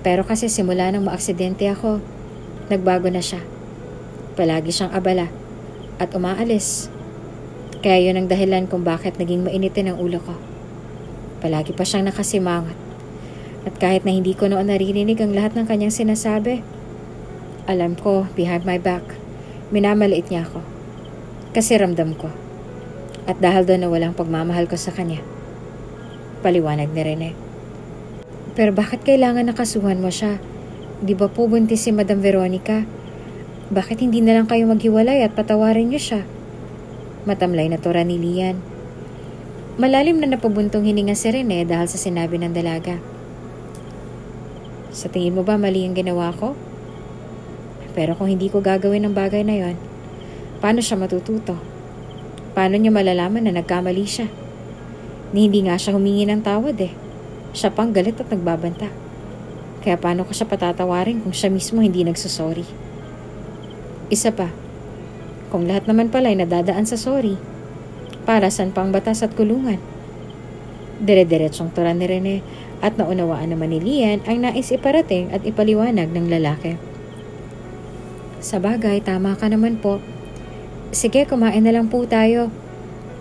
Pero kasi simula nang maaksidente ako, nagbago na siya. Palagi siyang abala at umaalis. Kaya yun ang dahilan kung bakit naging mainitin ang ulo ko. Palagi pa siyang nakasimangot. At kahit na hindi ko noon naririnig ang lahat ng kanyang sinasabi, alam ko, behind my back, minamaliit niya ako. Kasi ramdam ko. At dahil doon na walang pagmamahal ko sa kanya. Paliwanag ni Rene. Pero bakit kailangan nakasuhan mo siya? Di ba po buntis si Madam Veronica? Bakit hindi na lang kayo maghiwalay at patawarin niyo siya? Matamlay na tura ni Lian. Malalim na napabuntong hininga si Rene dahil sa sinabi ng dalaga. Sa tingin mo ba mali ang ginawa ko? Pero kung hindi ko gagawin ang bagay na yon, paano siya matututo? Paano niya malalaman na nagkamali siya? Ni hindi nga siya humingi ng tawad eh. Siya pang galit at nagbabanta. Kaya paano ko siya patatawarin kung siya mismo hindi nagsasorry? Isa pa, kung lahat naman pala ay nadadaan sa sorry, para saan pang batas at kulungan? Dire-diretsong tura ni Rene at naunawaan naman ni Lian ang nais iparating at ipaliwanag ng lalaki. Sa bagay, tama ka naman po. Sige, kumain na lang po tayo.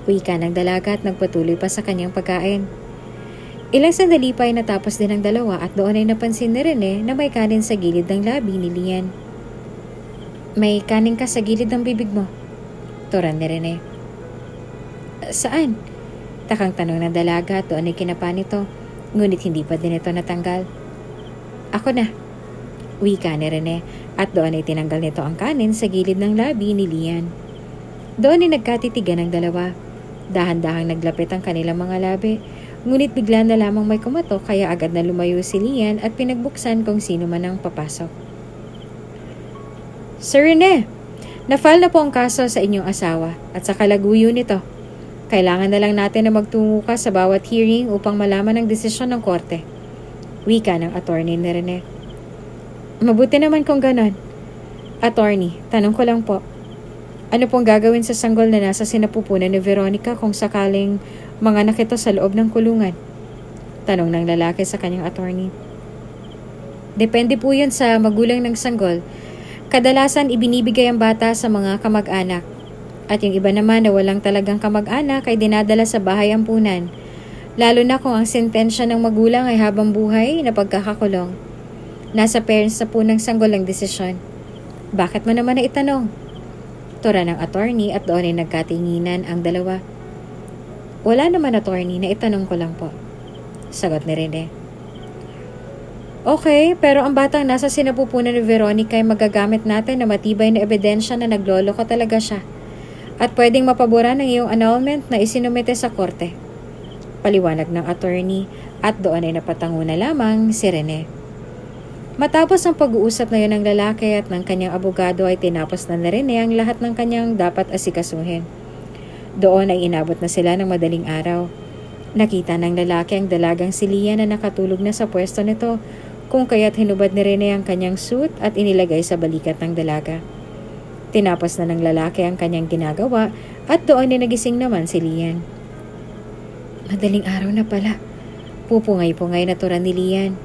Wika ng dalaga at nagpatuloy pa sa kanyang pagkain. Ilang sandali pa ay natapos din ang dalawa at doon ay napansin ni Rene na may kanin sa gilid ng labi ni Lian. May kanin ka sa gilid ng bibig mo? Turan ni Rene. Saan? Takang tanong ng dalaga at doon ay kinapa nito, ngunit hindi pa din ito natanggal. Ako na. Wika ni Rene at doon ay tinanggal nito ang kanin sa gilid ng labi ni Lian. Doon ay nagkatitigan ang dalawa. Dahan-dahang naglapit ang kanilang mga labi, ngunit bigla na lamang may kumatok kaya agad na lumayo si Lian at pinagbuksan kung sino man ang papasok. Sir Rene, na-file na po ang kaso sa inyong asawa at sa kalaguyo nito. Kailangan na lang natin na magtungo ka sa bawat hearing upang malaman ang desisyon ng korte. Wika ng attorney ni Rene. Mabuti naman kung ganon. Attorney, tanong ko lang po. Ano pong gagawin sa sanggol na nasa sinapupunan ni Veronica kung sakaling mga nakita sa loob ng kulungan? Tanong ng lalaki sa kanyang attorney. Depende po yun sa magulang ng sanggol. Kadalasan ibinibigay ang bata sa mga kamag-anak. At yung iba naman na walang talagang kamag-anak ay dinadala sa bahay ampunan. Lalo na kung ang sentensya ng magulang ay habang buhay na pagkakakulong. Nasa parents na po ng sanggol ang desisyon. Bakit mo naman na itanong? Tura ng attorney at doon ay nagkatinginan ang dalawa. Wala naman attorney, na itanong ko lang po. Sagot ni Rene. Okay, pero ang batang nasa sinapupunan ni Veronica ay magagamit natin na matibay na ebidensya na nagloloko talaga siya. At pwedeng mapabura ng iyong annulment na isinumite sa korte. Paliwanag ng attorney at doon ay napatango na lamang si Rene. Matapos ang pag-uusap na yun ng lalaki at ng kanyang abogado ay tinapos na Rene ang lahat ng kanyang dapat asikasuhin. Doon ay inabot na sila ng madaling araw. Nakita ng lalaki ang dalagang si Lian na nakatulog na sa pwesto nito kung kaya't hinubad ni Rene ang kanyang suit at inilagay sa balikat ng dalaga. Tinapos na ng lalaki ang kanyang ginagawa at doon ay nagising naman si Lian. Madaling araw na pala. Pupungay-pungay na tura ni Lian.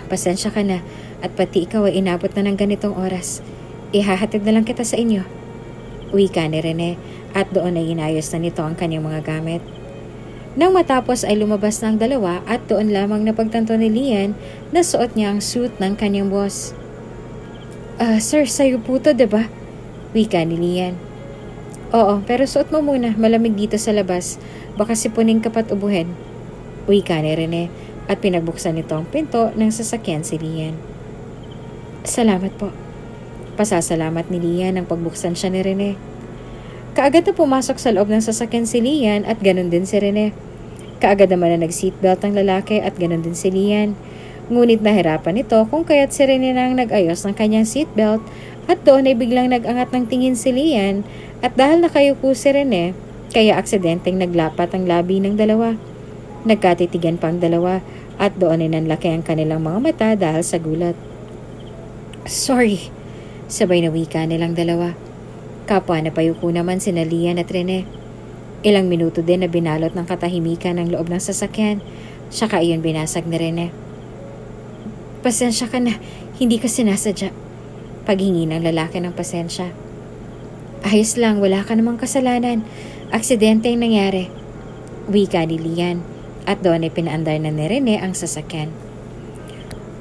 Pasensya ka na at pati ikaw ay inabot na ng ganitong oras. Ihahatid na lang kita sa inyo. Wika ni Rene at doon ay inayos na nito ang kanyang mga gamit. Nang matapos ay lumabas na ang dalawa at doon lamang napagtanto ni Lian na suot niya ang suit ng kanyang boss. Sir, sa'yo po to, diba? Wika ni Lian. Oo, pero suot mo muna, malamig dito sa labas. Baka sipunin ka pat ubuhin. Wika ni Rene at pinagbuksan nito ang pinto ng sasakyan si Lian. Salamat po. Pasasalamat ni Lian ang pagbuksan siya ni Rene. Kaagad na pumasok sa loob ng sasakyan si Lian at ganun din si Rene. Kaagad naman na nag-seatbelt ang lalaki at ganun din si Lian. Ngunit nahirapan ito kung kaya't si Rene na ang nag-ayos ng kanyang seatbelt at doon ay biglang nag-angat ng tingin si Lian at dahil nakayupo si Rene, kaya aksidenteng naglapat ang labi ng dalawa. Nagkatitigan pang dalawa at doon ay nanlaki ang kanilang mga mata dahil sa gulat. Sorry, sabay na wika nilang dalawa. Kapwa na payuko naman sina Lian at Rene. Ilang minuto din na binalot ng katahimikan ang loob ng sasakyan, saka iyon binasag ni Rene. Pasensya ka na, hindi ka sinasadya. Paghingi ng lalaki ng pasensya. Ayos lang, wala ka namang kasalanan. Aksidente ang nangyari. Wika ni Lian at doon ay pinaandar na ni Rene ang sasakyan.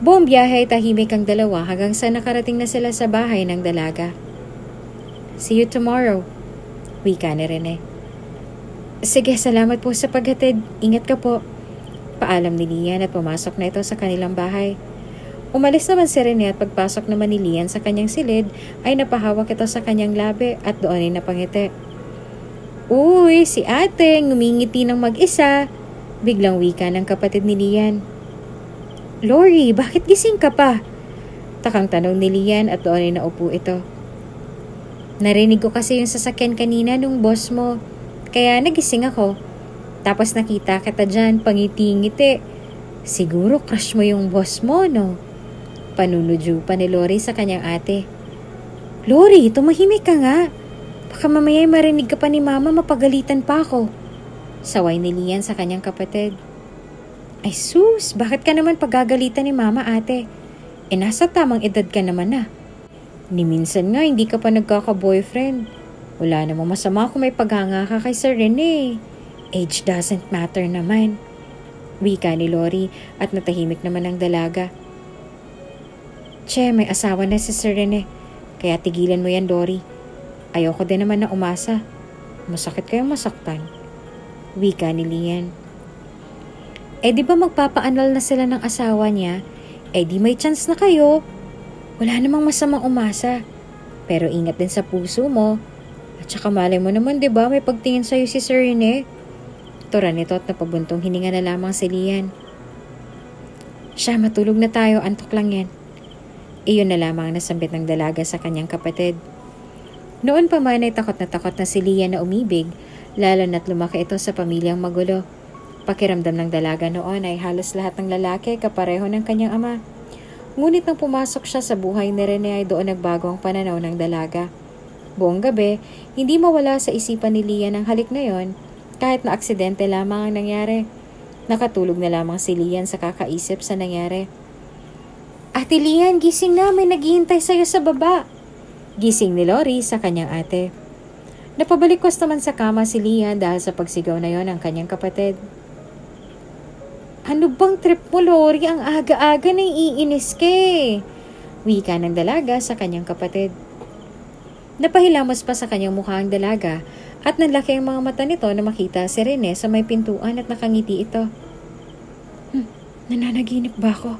Buong biyahe ay tahimik ang dalawa hanggang sa nakarating na sila sa bahay ng dalaga. See you tomorrow, wika ni Rene. Sige, salamat po sa paghatid. Ingat ka po. Paalam ni Lian at pumasok na ito sa kanilang bahay. Umalis naman si Rene at pagpasok naman ni Lian sa kanyang silid ay napahawak ito sa kanyang labi at doon ay napangiti. Uy, si ate, ngumingiti ng mag-isa. Biglang wika ng kapatid ni Lian. Lori, bakit gising ka pa? Takang tanong ni Lian at doon ay naupo ito. Narinig ko kasi yung sasakyan kanina nung boss mo. Kaya nagising ako. Tapos nakita kita dyan, pangiti-ngiti. Siguro crush mo yung boss mo, no? Panunudyo pa ni Lori sa kanyang ate. Lori, tumahimik ka nga. Baka mamaya marinig ka pa ni mama, mapagalitan pa ako. Saway ni Lian sa kanyang kapatid. Ay sus, bakit ka naman pagagalitan ni mama, ate? Nasa tamang edad ka naman na. Ni minsan nga hindi ka pa nagkaka-boyfriend. Wala namang masama kung may paghanga ka kay Sir Rene. Age doesn't matter naman. Wika ni Lori at natahimik naman ang dalaga. Che, may asawa na si Sir Rene. Kaya tigilan mo yan, Lori. Ayoko din naman na umasa. Masakit kayong masaktan. Wika ni Lian. Di ba magpapaanal na sila ng asawa niya? Di may chance na kayo. Wala namang masamang umasa. Pero ingat din sa puso mo. At saka malay mo naman, di ba, may pagtingin sa'yo si Sir Rene. Tura nito at napabuntong hininga na lamang si Lian. Siya, matulog na tayo, antok lang yan. Iyon na lamang ang nasambit ng dalaga sa kanyang kapatid. Noon pa man ay takot na si Lian na umibig, lalo na't lumaki ito sa pamilyang magulo. Pakiramdam ng dalaga noon ay halos lahat ng lalaki kapareho ng kanyang ama. Ngunit nang pumasok siya sa buhay ni Rene ay doon nagbago ang pananaw ng dalaga. Buong gabi, hindi mawala sa isipan ni Lian ang halik na yon, kahit na aksidente lamang ang nangyari. Nakatulog na lamang si Lian sa kakaisip sa nangyari. Ate Lian, gising na, may naghihintay sa'yo sa baba. Gising ni Lori sa kanyang ate. Napabalikos naman sa kama si Lian dahil sa pagsigaw na yon ng kanyang kapatid. Ano bang trip mo, Lori? Ang aga-aga na iinis ka eh. Wika ng dalaga sa kanyang kapatid. Napahilamos pa sa kanyang mukha ang dalaga at nanlaki ang mga mata nito na makita si Rene sa may pintuan at nakangiti ito. Nananaginip ba ako?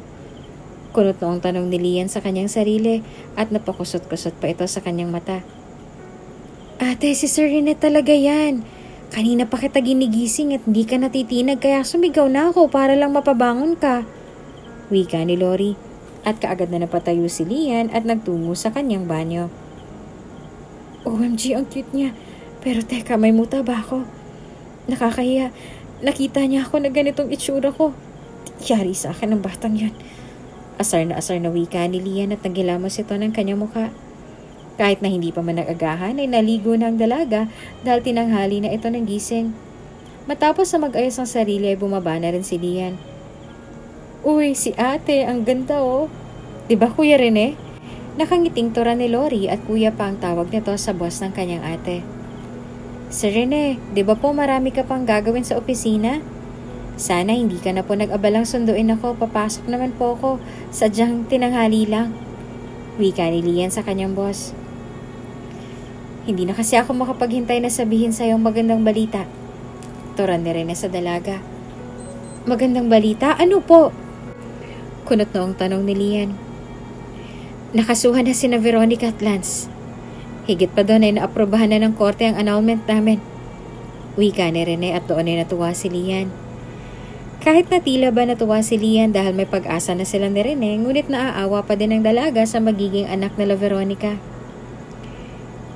Kunot noong tanong ni Lian sa kanyang sarili at napakusot-kusot pa ito sa kanyang mata. Ate, si Sir Rene talaga yan. Kanina pa kita ginigising at hindi ka natitinag kaya sumigaw na ako para lang mapabangon ka. Wika ni Lori at kaagad na napatayo si Lian at nagtungo sa kanyang banyo. OMG, ang cute niya. Pero teka, may muta ba ako? Nakakahiya. Nakita niya ako na ganitong itsura ko. Yari sa akin ang batang yan. Asar na wika ni Lian at nagilamos ito ng kanyang mukha. Kahit na hindi pa man nag-agahan ay naligo na ang dalaga dahil tinanghali na ito ng gising. Matapos sa mag-ayos ng sarili ay bumaba na rin si Lian. Uy, si ate, ang ganda oh. Diba Kuya Rene? Nakangiting tura ni Lori at kuya pa ang tawag nito sa boss ng kanyang ate. Sir Rene, diba po marami ka pang gagawin sa opisina? Sana hindi ka na po nag-abalang sunduin ako, papasok naman po ako. Sadyang tinanghali lang. Wika ni Lian sa kanyang boss. Hindi na kasi ako makapaghintay na sabihin sa'yo ang magandang balita. Turan ni Rene sa dalaga. Magandang balita? Ano po? Kunot noong tanong ni Lian. Nakasuhan na sina Veronica at Lance. Higit pa doon ay naaprobahan na ng korte ang annulment namin. Wika ni Rene at doon ay natuwa si Lian. Kahit na tila ba natuwa si Lian dahil may pag-asa na sila ni Rene, ngunit naaawa pa din ang dalaga sa magiging anak nila Veronica.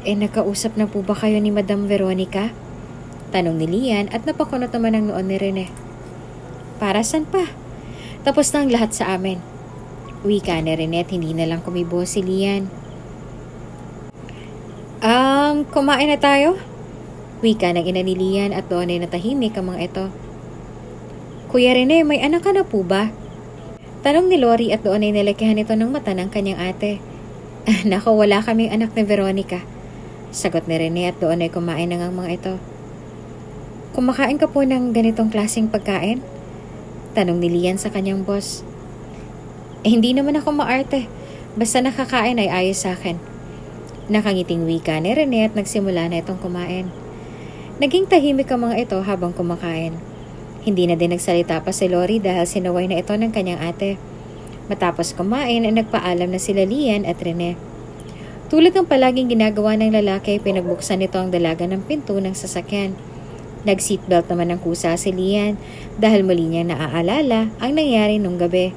Nakausap na po ba kayo ni Madam Veronica? Tanong ni Lian at napakunot naman ang noon ni Rene. Para saan pa? Tapos na ang lahat sa amin. Wika ni Rene at hindi na lang kumibo si Lian. Kumain na tayo? Wika ng ina ni Lian at doon ay natahimik ang mga ito. Kuya Rene, may anak ka na po ba? Tanong ni Lori at doon ay nalakihan ito ng mata ng kanyang ate. Nako, wala kaming anak ni Veronica. Sagot ni Rene at doon ay kumain na ang mga ito. Kumakain ka po ng ganitong klaseng pagkain? Tanong ni Lian sa kanyang boss. Hindi naman ako maarte. Basta nakakain ay ayos sa akin. Nakangiting wika ni Rene at nagsimula na itong kumain. Naging tahimik ang mga ito habang kumakain. Hindi na din nagsalita pa si Lori dahil sinaway na ito ng kanyang ate. Matapos kumain ay nagpaalam na sila Lian at Rene. Tulad ng palaging ginagawa ng lalaki, pinagbuksan nito ang dalaga ng pinto ng sasakyan. Nag-seatbelt naman ng kusa si Lian dahil muli niyang naaalala ang nangyari nung gabi.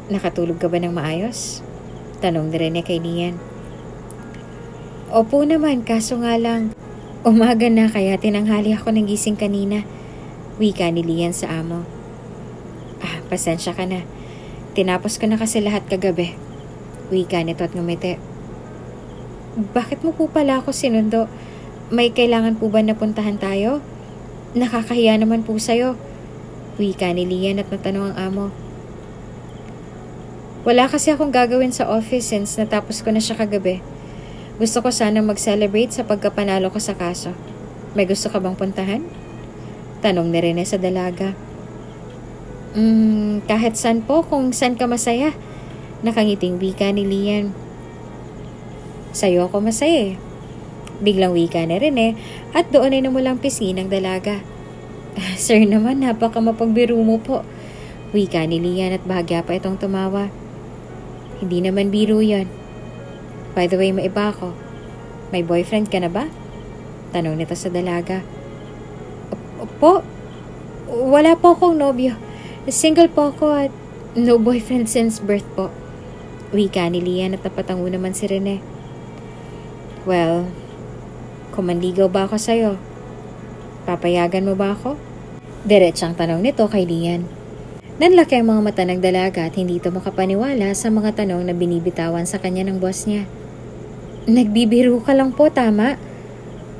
Nakatulog ka ba ng maayos? Tanong ni Rene kay Lian. Opo naman, kaso nga lang, umaga na kaya tinanghali ako ng gising kanina. Wika ni Lian sa amo. Pasensya ka na. Tinapos ko na kasi lahat kagabi. Wika nito at ngumiti. Bakit mo po pala ako sinundo? May kailangan po ba napuntahan tayo? Nakakahiya naman po sa'yo. Wika ni Lian at natanong ang amo. Wala kasi akong gagawin sa office since natapos ko na siya kagabi. Gusto ko sanang mag-celebrate sa pagkapanalo ko sa kaso. May gusto ka bang puntahan? Tanong ni Rene sa dalaga. Kahit saan po, kung saan ka masaya. Nakangiting wika ni Lian. Sa'yo ako masaya eh. Biglang wika ni Rene at doon ay namulang pisngi ng dalaga. Sir naman, napaka mapagbiro mo po. Wika ni Lian at bahagya pa itong tumawa. Hindi naman biro yon. By the way, may iba ako. May boyfriend ka na ba? Tanong nito sa dalaga. Opo, wala po akong nobyo. Single po ako at no boyfriend since birth po. Wika ni Lian at napatango naman si Rene. Well, kung manligaw ba ako sa'yo, papayagan mo ba ako? Diretsang tanong nito kay Lian. Nanlaki ang mga mata ng dalaga at hindi ito makapaniwala sa mga tanong na binibitawan sa kanya ng boss niya. Nagbibiro ka lang po, tama?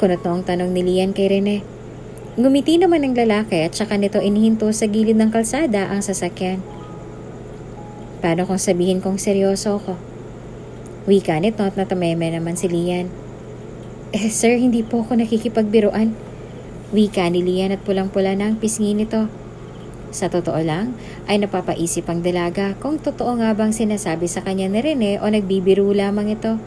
Kunot na ang tanong ni Lian kay Rene. Ngumiti naman ang lalaki at saka nito inihinto sa gilid ng kalsada ang sasakyan. Paano kung sabihin kong seryoso ako? Wika nito at natameme naman si Lian. Sir, hindi po ako nakikipagbiruan. Wika ni Lian at pulang-pula na ang pisngi nito. Sa totoo lang, ay napapaisip ang dalaga kung totoo nga bang sinasabi sa kanya ni Rene o nagbibiro lamang ito.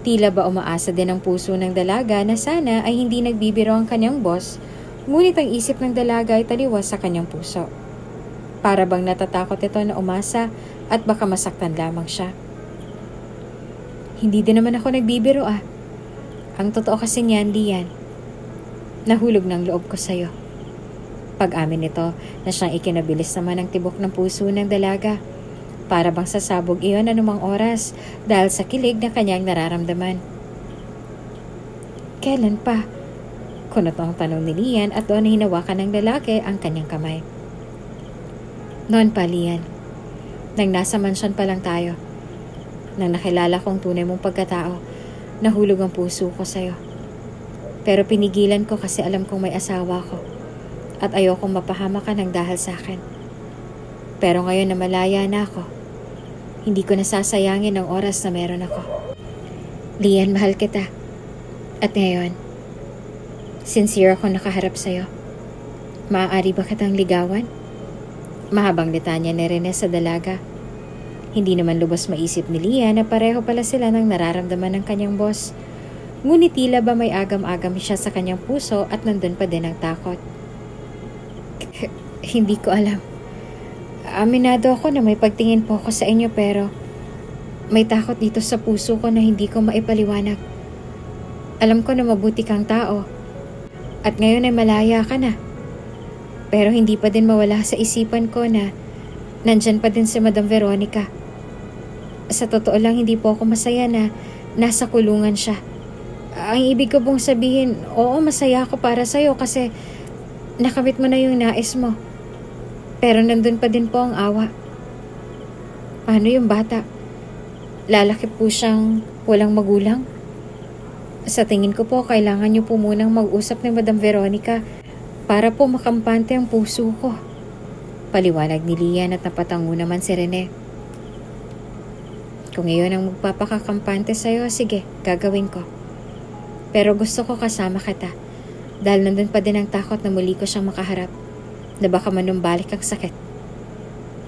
Tila ba umaasa din ang puso ng dalaga na sana ay hindi nagbibiro ang kanyang boss, ngunit ang isip ng dalaga ay taliwas sa kanyang puso. Para bang natatakot ito na umasa at baka masaktan lamang siya. Hindi din naman ako nagbibiro ah. Ang totoo kasi niyan, Lian. Nahulog ng loob ko sa'yo. Pag-amin nito na siyang ikinabilis naman ang tibok ng puso ng dalaga. Para bang sasabog iyon anumang oras dahil sa kilig na kanyang nararamdaman. Kailan pa? Kunot ang tanong ni Lian at doon hinawakan ng lalaki ang kanyang kamay. Noon pa, Lian. Nang nasa mansyon pa lang tayo. Nang nakilala kong tunay mong pagkatao, nahulog ang puso ko sa'yo. Pero pinigilan ko kasi alam kong may asawa ko. At ayokong mapahama ka ng dahil sa akin. Pero ngayon na malaya na ako, hindi ko nasasayangin ang oras na meron ako. Lian, mahal kita. At ngayon, sincere ako nakaharap sa'yo. Maaari ba kitang ligawan? Mahabang litanya ni Rene sa dalaga. Hindi naman lubos maisip ni Lian na pareho pala sila ng nararamdaman ng kanyang boss. Ngunit tila ba may agam-agam siya sa kanyang puso at nandun pa din ang takot. Hindi ko alam. Aminado ako na may pagtingin po ako sa inyo pero may takot dito sa puso ko na hindi ko maipaliwanag. Alam ko na mabuti kang tao at ngayon ay malaya ka na. Pero hindi pa din mawala sa isipan ko na nandyan pa din si Madam Veronica. Sa totoo lang hindi po ako masaya na nasa kulungan siya. Ang ibig ko pong sabihin, oo masaya ako para sa'yo kasi nakamit mo na yung nais mo. Pero nandun pa din po ang awa. Paano yung bata? Lalaki po siyang walang magulang? Sa tingin ko po, kailangan niyo po munang mag-usap ni Madam Veronica para po makampante ang puso ko. Paliwanag ni Lian at napatango naman si Rene. Kung ngayon ang magpapakakampante sa'yo, sige, gagawin ko. Pero gusto ko kasama kita dahil nandun pa din ang takot na muli ko siyang makaharap. Na baka manumbalik ang sakit.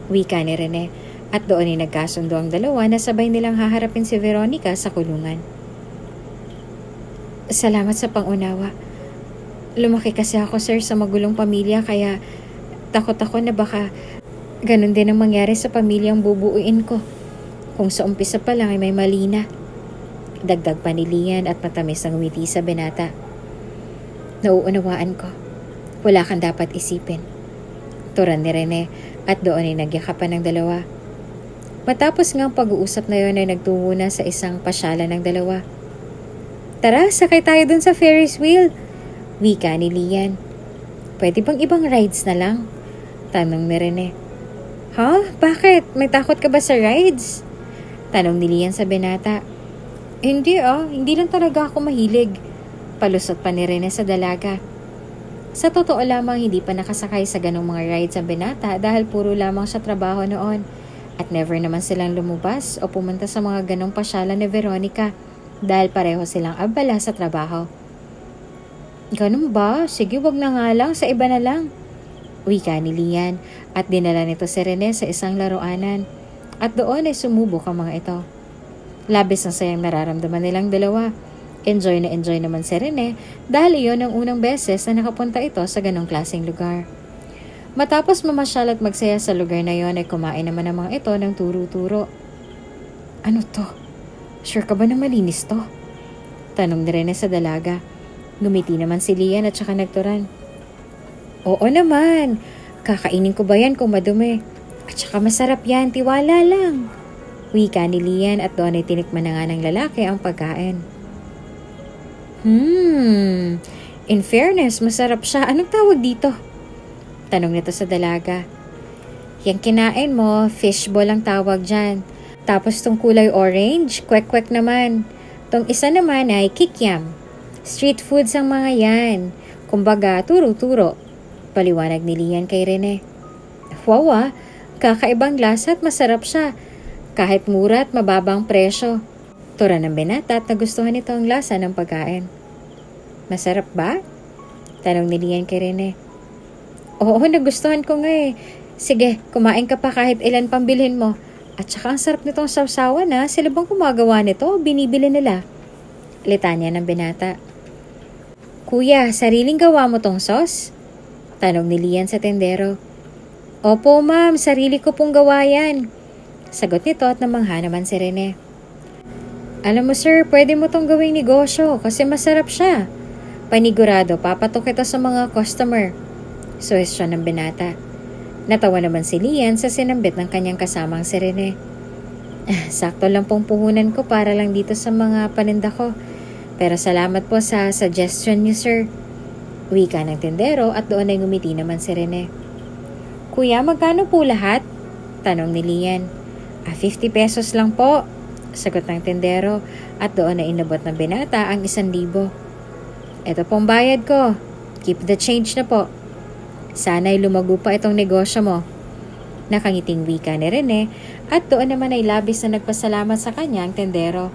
Wika ni Rene at doon ay nagkasundo ang dalawa na sabay nilang haharapin si Veronica sa kulungan. Salamat sa pangunawa. Lumaki kasi ako sir sa magulong pamilya kaya takot ako na baka ganun din ang mangyari sa pamilyang bubuuin ko Kung sa umpisa pa lang ay may mali na. Dagdag pa ni Lian at matamis ang ngumiti sa binata. Nauunawaan ko. Wala kang dapat isipin. Turan ni Rene at doon ay nagyakapan ng dalawa. Matapos ngang pag-uusap na yon ay nagtungo na sa isang pasyalan ng dalawa. Tara, sakay tayo dun sa Ferris wheel. Wika ni Lian. Pwede bang ibang rides na lang? Tanong ni Rene. Ha? Bakit? May takot ka ba sa rides? Tanong ni Lian sa binata. Hindi hindi lang talaga ako mahilig. Palusot pa ni Rene sa dalaga. Sa totoo lamang hindi pa nakasakay sa ganong mga rides ang binata dahil puro lamang sa trabaho noon. At never naman silang lumabas o pumunta sa mga ganong pasyalan ni Veronica dahil pareho silang abala sa trabaho. Ganun ba? Sige, wag na nga lang, sa iba na lang. Wika ni Lian at dinala nito si Rene sa isang laruanan at doon ay sumubok ang mga ito. Labis ang sayang nararamdaman nilang dalawa. Enjoy naman si Rene dahil iyon ang unang beses na nakapunta ito sa ganong klaseng lugar. Matapos mamasyal at magsaya sa lugar na yon ay kumain naman ang mga ito ng turo-turo. Ano to? Sure ka ba na malinis to? Tanong ni Rene sa dalaga. Ngumiti naman si Lian at saka nagturan. Oo naman. Kakainin ko ba yan kung madumi? At saka masarap yan, tiwala lang. Wika ni Lian at doon ay tinikman na nga ng lalaki ang pagkain. In fairness, masarap siya. Anong tawag dito? Tanong nito sa dalaga. Yang kinain mo, fishball ang tawag dyan. Tapos tong kulay orange, kwek-kwek naman. Tong isa naman ay kikiam. Street foods ang mga yan. Kumbaga, turo-turo. Paliwanag ni Lian kay Rene. Wow kakaibang lasa at masarap siya. Kahit mura at mababang presyo. Tura ng binata at nagustuhan nito ang lasa ng pagkain. Masarap ba? Tanong ni Lian kay Rene. Oo, nagustuhan ko nga eh. Sige, kumain ka pa kahit ilan pang bilhin mo. At saka ang sarap nitong sawsawan na. Sila bang gumagawa nito? Binibili nila. Litanya ng binata. Kuya, sariling gawa mo tong sauce? Tanong ni Lian sa tendero. Opo ma'am, sarili ko pong gawa yan. Sagot nito at namangha naman si Rene. Alam mo sir, pwede mo tong gawing negosyo kasi masarap siya. Panigurado, papatok ito sa mga customer. Suwestyon ng binata. Natawa naman si Lian sa sinambit ng kanyang kasamang si Rene. Sakto lang pong puhunan ko para lang dito sa mga paninda ko. Pero salamat po sa suggestion niyo sir. Wika ng tindero at doon ay ngumiti naman si Rene. Kuya, magkano po lahat? Tanong ni Lian. 50 pesos lang po. Sagot ng tindero at doon ay inabot ng binata ang 1,000. Ito pong bayad ko. Keep the change na po. Sana'y lumago pa itong negosyo mo. Nakangiting wika ni Rene at doon naman ay labis na nagpasalamat sa kanya ang tendero.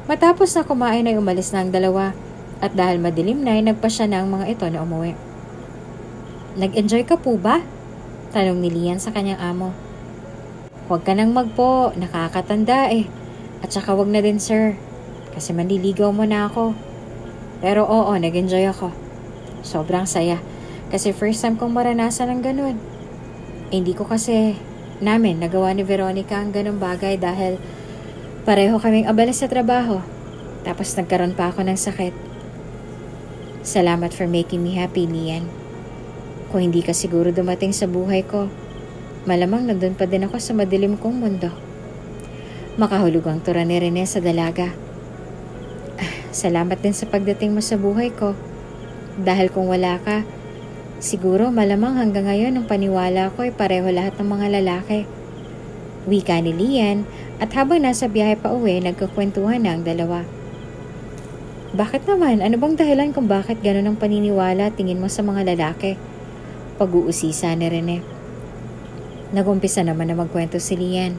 Matapos na kumain ay umalis na ang dalawa at dahil madilim na ay nagpa siya na ang mga ito na umuwi. Nag-enjoy ka po ba? Tanong ni Lian sa kanyang amo. Huwag ka nang magpo, nakakatanda eh. At saka wag na din sir, kasi manliligaw mo na ako. Pero oo, nag-enjoy ako. Sobrang saya. Kasi first time kong maranasan ng ganun. Hindi ko kasi namin nagawa ni Veronica ang ganung bagay dahil pareho kaming abala sa trabaho. Tapos nagkaroon pa ako ng sakit. Salamat for making me happy, Lian. Kung hindi ka siguro dumating sa buhay ko, malamang nandun pa din ako sa madilim kong mundo. Makahulog ang tura ni Rene sa dalaga. Salamat din sa pagdating mo sa buhay ko. Dahil kung wala ka, siguro malamang hanggang ngayon ang paniwala ko ay pareho lahat ng mga lalaki. Wika ni Lian at habang nasa biyahe pa uwi, nagkukwentuhan na ang dalawa. Bakit naman? Ano bang dahilan kung bakit ganun ang paniniwala tingin mo sa mga lalaki? Pag-uusisa ni Rene. Nagumpisa naman na magkwento si Lian.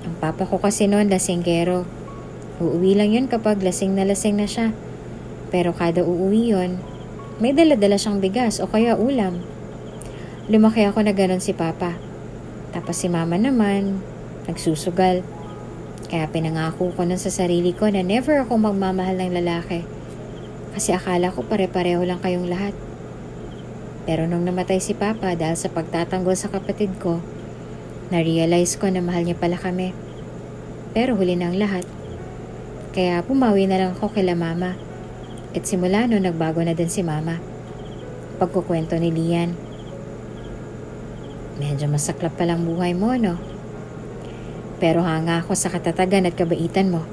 Ang papa ko kasi noon lasinggero. Uuwi lang yun kapag lasing na siya. Pero kada uuwi yun, may dala-dala siyang bigas o kaya ulam. Lumaki ako na ganun si papa. Tapos si mama naman, nagsusugal. Kaya pinangako ko nun sa sarili ko na never ako magmamahal ng lalaki. Kasi akala ko pare-pareho lang kayong lahat. Pero nung namatay si papa dahil sa pagtatanggol sa kapatid ko, na-realize ko na mahal niya pala kami. Pero huli na ang lahat. Kaya pumawi na lang ako kila mama. At simula no, nagbago na din si mama. Pagkukwento ni Lian. Medyo masaklap palang buhay mo, no? Pero hanga ako sa katatagan at kabaitan mo.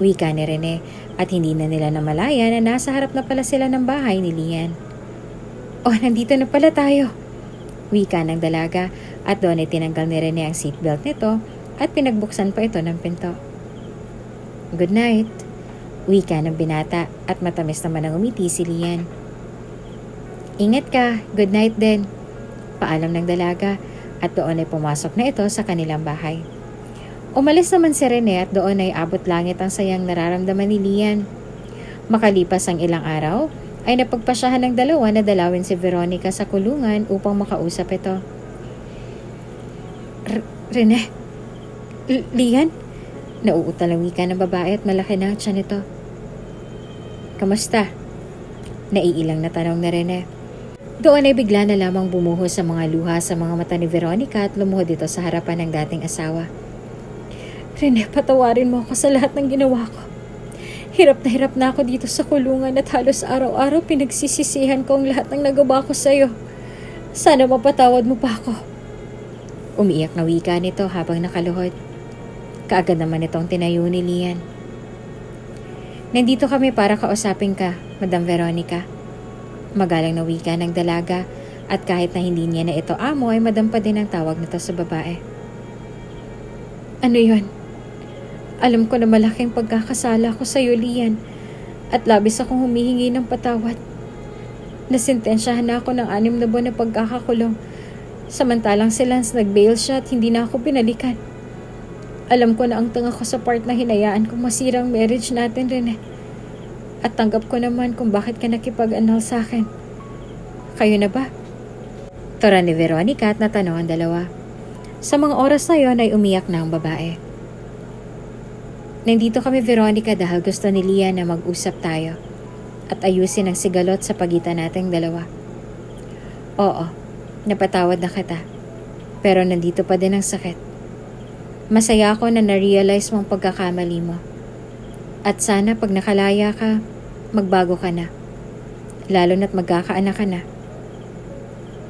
Wika ni Rene at hindi na nila namalaya na nasa harap na pala sila ng bahay ni Lian. Oh, nandito na pala tayo. Wika ng dalaga at doon ay tinanggal ni Rene ang seatbelt nito at pinagbuksan pa ito ng pinto. Good night. Wika ng binata at matamis naman ang umiti si Lian. Ingat ka, good night din. Paalam ng dalaga at doon ay pumasok na ito sa kanilang bahay. Umalis naman si Rene at doon ay abot langit ang sayang nararamdaman ni Lian. Makalipas ang ilang araw, ay napagpasyahan ng dalawa na dalawin si Veronica sa kulungan upang makausap ito. Rene? Lian? Nauutal ang wika ng babae at malaki na ang tiyan nito. Kamusta? Naiilang na tanong na Rene. Doon ay bigla na lamang bumuhos sa mga luha sa mga mata ni Veronica at lumuhod ito sa harapan ng dating asawa. Rene, patawarin mo ako sa lahat ng ginawa ko. Hirap na ako dito sa kulungan at halos araw-araw pinagsisisihan ko ang lahat ng nagawa ko sa'yo. Sana mapatawad mo pa ako. Umiiyak na wika nito habang nakaluhod. Kaagad naman itong tinayo ni Lian. Nandito kami para kausapin ka, Madam Veronica. Magalang na wika ng dalaga at kahit na hindi niya na ito amo ay madam pa din ang tawag nito sa babae. Ano yon? Alam ko na malaking pagkakasala ko sa iyo, Lian, at labis akong humihingi ng patawad. Nasintensyahan na ako ng 6 na buwan na pagkakakulong, samantalang si Lance nag-bail siya at hindi na ako binalikan. Alam ko na ang tanga ko sa part na hinayaan kong masirang marriage natin, Rene. At tanggap ko naman kung bakit ka nakipag-annul sa akin. Kayo na ba? Tora ni Veronica at natanong ang dalawa. Sa mga oras na yon ay umiyak na ang babae. Nandito kami, Veronica, dahil gusto ni Lian na mag-usap tayo at ayusin ang sigalot sa pagitan nating dalawa. Oo, napatawad na kita. Pero nandito pa din ang sakit. Masaya ako na na-realize mong pagkakamali mo. At sana pag nakalaya ka, magbago ka na. Lalo na't magkakaanak ka na.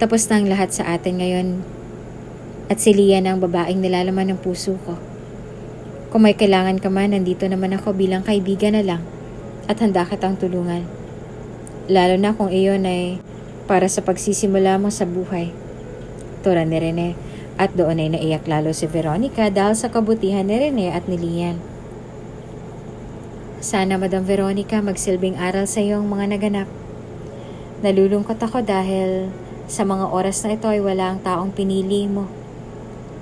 Tapos na ang lahat sa atin ngayon. At si Lian ang babaeng nilalaman ng puso ko. Kung may kailangan ka man, nandito naman ako bilang kaibigan na lang at handa kitang tulungan. Lalo na kung iyon ay para sa pagsisimula mo sa buhay. Tura ni Rene at doon ay naiyak lalo si Veronica dahil sa kabutihan ni Rene at ni Lian. Sana, Madam Veronica, magsilbing aral sa iyong mga naganap. Nalulungkot ako dahil sa mga oras na ito ay wala ang taong pinili mo.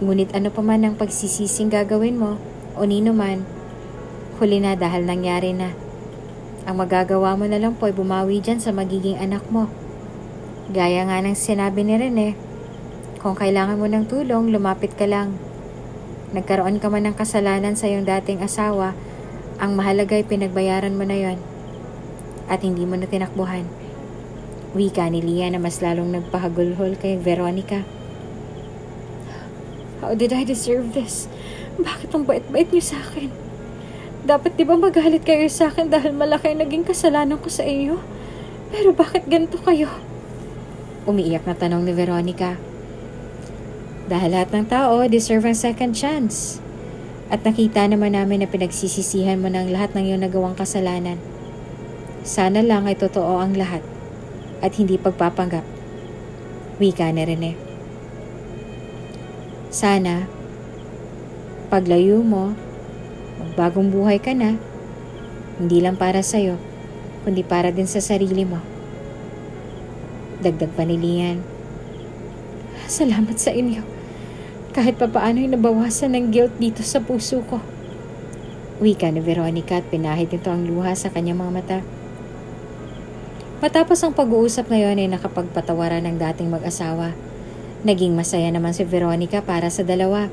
Ngunit ano pa man ang pagsisising gagawin mo, o nino man, huli na dahil nangyari na. Ang magagawa mo na lang po ay bumawi dyan sa magiging anak mo. Gaya nga ng sinabi ni Rene, kung kailangan mo ng tulong, lumapit ka lang. Nagkaroon ka man ng kasalanan sa iyong dating asawa, ang mahalaga ay pinagbayaran mo na yon at hindi mo na tinakbuhan. Wika ni Lian na mas lalong nagpahagulhol kay Veronica. How did I deserve this? Bakit ang bait-bait niyo sa akin? Dapat di ba magalit kayo sa akin dahil malaki ang naging kasalanan ko sa iyo? Pero bakit ganito kayo? Umiiyak na tanong ni Veronica. Dahil lahat ng tao deserve ang second chance. At nakita naman namin na pinagsisisihan mo ng lahat ng iyong nagawang kasalanan. Sana lang ay totoo ang lahat at hindi pagpapanggap. Wika ni Rene. Sana, paglayo mo, magbagong buhay ka na, hindi lang para sa'yo, kundi para din sa sarili mo. Dagdag pa ni Lian. Salamat sa inyo. Kahit papaano'y nabawasan ng guilt dito sa puso ko. Wika ni Veronica at pinahid nito ang luha sa kanyang mga mata. Matapos ang pag-uusap na yon ay nakapagpatawaran ng dating mag-asawa. Naging masaya naman si Veronica para sa dalawa.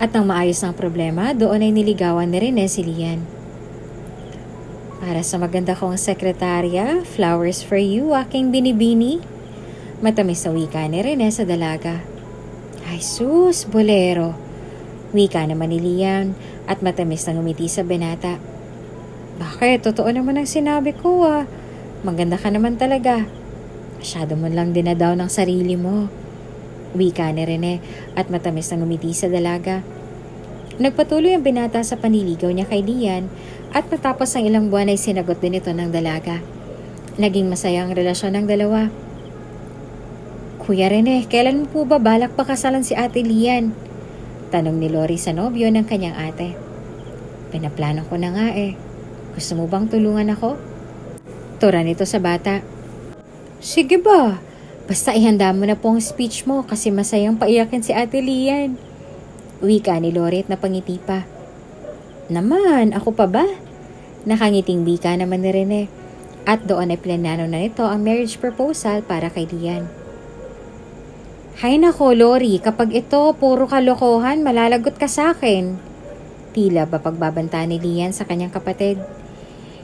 At nang maayos ang problema, doon ay niligawan ni Rene si Lian. Para sa maganda kong sekretarya, flowers for you, aking binibini. Matamis sa wika ni Rene sa dalaga. Ay sus, bolero. Wika naman ni Lian at matamis na ngumiti sa binata. Bakit? Totoo naman ang sinabi ko ah. Maganda ka naman talaga. Masyado mo lang dinadaw ng sarili mo. Wika ni Rene at matamis na ngumiti sa dalaga. Nagpatuloy ang binata sa panliligaw niya kay Lian at matapos ang ilang buwan ay sinagot din ito ng dalaga. Naging masaya ang relasyon ng dalawa. Kuya Rene, kailan mo po ba balak pakasalan si Ate Lian? Tanong ni Lori sa nobyo ng kanyang ate. Pinaplano ko na nga eh. Gusto mo bang tulungan ako? Tura nito sa bata. Sige ba? Basta ihanda mo na po ang speech mo kasi masayang paiyakin si Ate Lian. Wika ni Lori at napangiti pa. Naman, ako pa ba? Nakangiting wika naman ni Rene. At doon ay planano na nito ang marriage proposal para kay Lian. Hay nako, Lori, kapag ito puro kalokohan, malalagot ka sa akin. Tila ba pagbabanta ni Lian sa kanyang kapatid?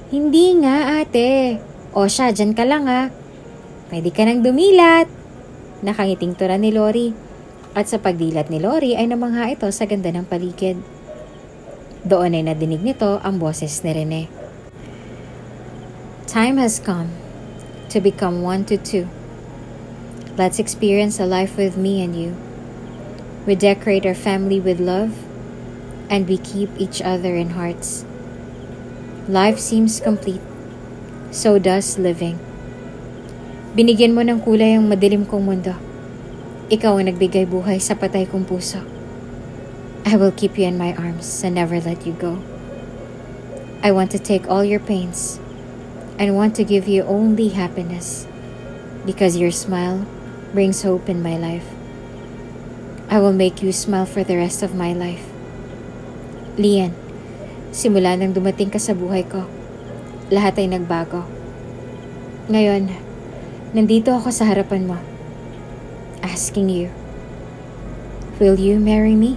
Hindi nga, ate. O siya, dyan ka lang ha. Pwede ka nang dumilat. Nakangiting tura ni Lori. At sa pagdilat ni Lori ay namangha ito sa ganda ng paligid. Doon ay nadinig nito ang boses ni Rene. Time has come to become 1 to 2. Let's experience a life with me and you. We decorate our family with love and we keep each other in hearts. Life seems complete. So does living. Binigyan mo ng kulay ang madilim kong mundo. Ikaw ang nagbigay buhay sa patay kong puso. I will keep you in my arms and never let you go. I want to take all your pains and want to give you only happiness because your smile brings hope in my life. I will make you smile for the rest of my life. Lian, simula nang dumating ka sa buhay ko, lahat ay nagbago. Ngayon, nandito ako sa harapan mo. Asking you, will you marry me?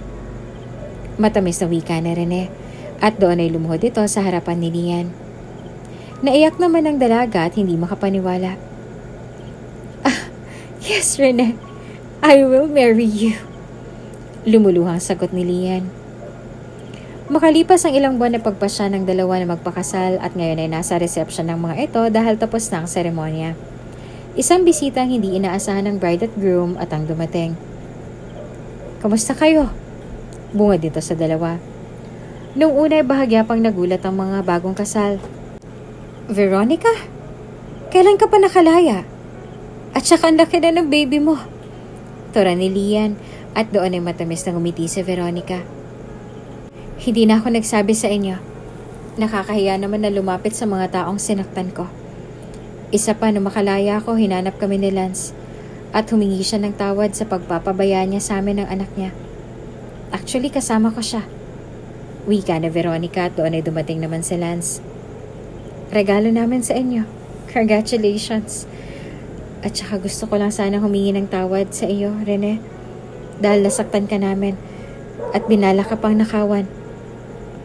Matamis na wika ni Rene at doon ay lumuhod ito sa harapan ni Lian. Naiyak naman ang dalaga at hindi makapaniwala. Yes, Rene, I will marry you. Lumuluhang sagot ni Lian. Makalipas ang ilang buwan na pagpasya ng dalawa na magpakasal at ngayon ay nasa reception ng mga ito dahil tapos na ang seremonya. Isang bisita ang hindi inaasahan ng bride at groom at ang dumating. Kamusta kayo? Bungad dito sa dalawa. Noong una ay bahagya pang nagulat ang mga bagong kasal. Veronica? Kailan ka pa nakalaya? At saka ang laki na ng baby mo. Tura ni Lian at doon ay matamis na ngumiti si Veronica. Hindi na ako nagsabi sa inyo. Nakakahiya naman na lumapit sa mga taong sinaktan ko. Isa pa, nung makalaya ako, hinanap kami ni Lance at humingi siya ng tawad sa pagpapabayaan niya sa amin ng anak niya. Actually, kasama ko siya. Wika na Veronica at doon ay dumating naman si Lance. Regalo namin sa inyo. Congratulations. At saka gusto ko lang sana humingi ng tawad sa iyo, Rene. Dahil nasaktan ka namin at binala ka pang nakawan.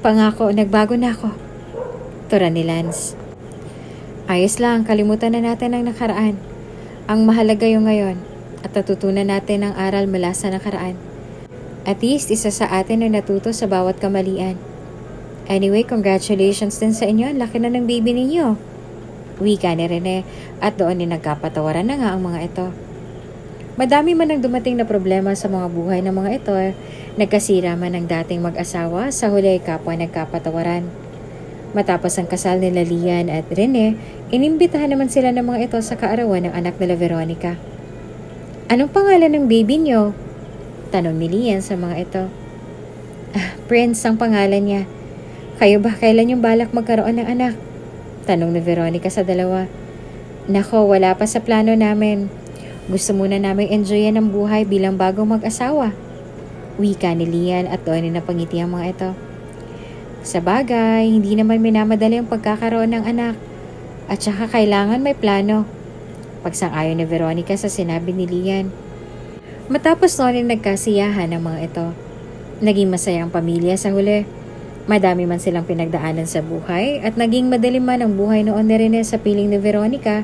Pangako, nagbago na ako. Tura ni Lance. Ayos lang, kalimutan na natin ang nakaraan. Ang mahalaga yung ngayon at natutunan natin ang aral mula sa nakaraan. At least isa sa atin ay natuto sa bawat kamalian. Anyway, congratulations din sa inyo. Laki na ng baby ninyo. Wika ni Rene at doon din nagkapatawaran na nga ang mga ito. Madami man ang dumating na problema sa mga buhay ng mga ito. Nagkasira man ang dating mag-asawa, sa huli kapwa nagkapatawaran. Matapos ang kasal nila Lian at Rene, inimbitahan naman sila ng mga ito sa kaarawan ng anak nila Veronica. Anong pangalan ng baby niyo? Tanong ni Lian sa mga ito. Prince ang pangalan niya. Kayo ba kailan yung balak magkaroon ng anak? Tanong ni Veronica sa dalawa. Nako, wala pa sa plano namin. Gusto muna namin enjoyin ang buhay bilang bagong mag-asawa. Wika ni Lian at doon ay napangiti ang mga ito. Sa bagay, hindi naman minamadali ang pagkakaroon ng anak. At saka kailangan may plano. Pagsang-ayon ni Veronica sa sinabi ni Lian. Matapos noon ay nagkasiyahan ang mga ito. Naging masaya ang pamilya sa huli. Madami man silang pinagdaanan sa buhay at naging madilim man ang buhay noon ni Rene sa piling ni Veronica.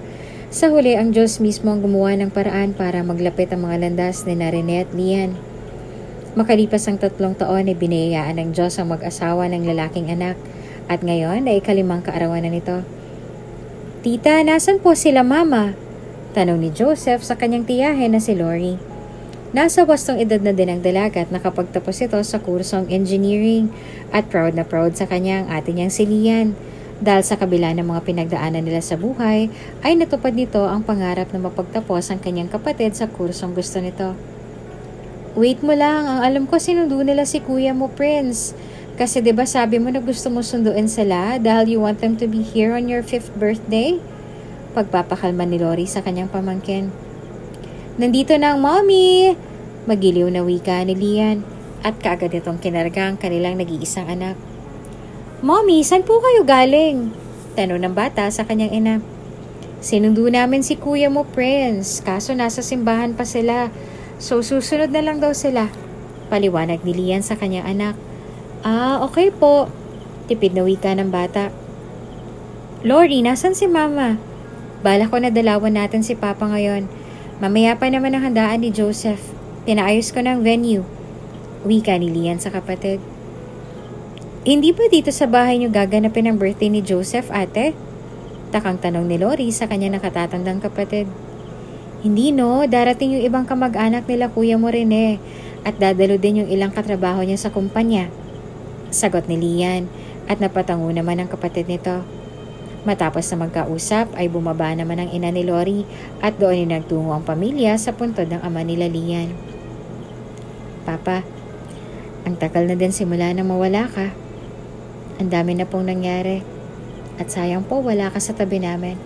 Sa huli, ang Diyos mismo ang gumawa ng paraan para maglapit ang mga landas ni Rene at Lian. Makalipas ang 3 taon ay biniyayaan ng Diyos ang mag-asawa ng lalaking anak at ngayon ay ika-5 kaarawan na nito. Tita, nasan po sila mama? Tanong ni Joseph sa kanyang tiyahin na si Lori. Nasa wastong edad na din ang dalaga at nakapagtapos ito sa kursong engineering at proud na proud sa kanya ang ate niyang si Lian. Dahil sa kabila ng mga pinagdaanan nila sa buhay, ay natupad nito ang pangarap na mapagtapos ang kanyang kapatid sa kursong gusto nito. Wait mo lang, ang alam ko sinundo nila si kuya mo, Prince. Kasi 'di ba sabi mo na gusto mo sunduin sila dahil you want them to be here on your 5th birthday? Pagpapakalma ni Lori sa kanyang pamangkin. Nandito na ang mommy! Magiliw na wika ni Lian at kaagad itong kinarga ang kanilang nag-iisang anak. Mommy, saan po kayo galing? Tanong ng bata sa kanyang ina. Sinundo namin si kuya mo, Prince. Kaso nasa simbahan pa sila. So susunod na lang daw sila. Paliwanag ni Lian sa kanyang anak. Ah, okay po. Tipid na wika ng bata. Lori, nasan si mama? Bala ko na dalawan natin si papa ngayon. Mamaya pa naman ang handaan ni Joseph. Pinaayos ko ng venue. Wika ni Lian sa kapatid. Hindi ba dito sa bahay niyo gaganapin ang birthday ni Joseph, ate? Takang tanong ni Lori sa kanya nakatatandang kapatid. Hindi no, darating yung ibang kamag-anak nila kuya mo rin at dadalo din yung ilang katrabaho niya sa kumpanya. Sagot ni Lian at napatango naman ang kapatid nito. Matapos na magkausap ay bumaba naman ang ina ni Lori at doon nagtungo ang pamilya sa puntod ng ama nila Lian. Papa, ang tagal na din simula nang mawala ka. Ang dami na pong nangyari at sayang po wala ka sa tabi namin.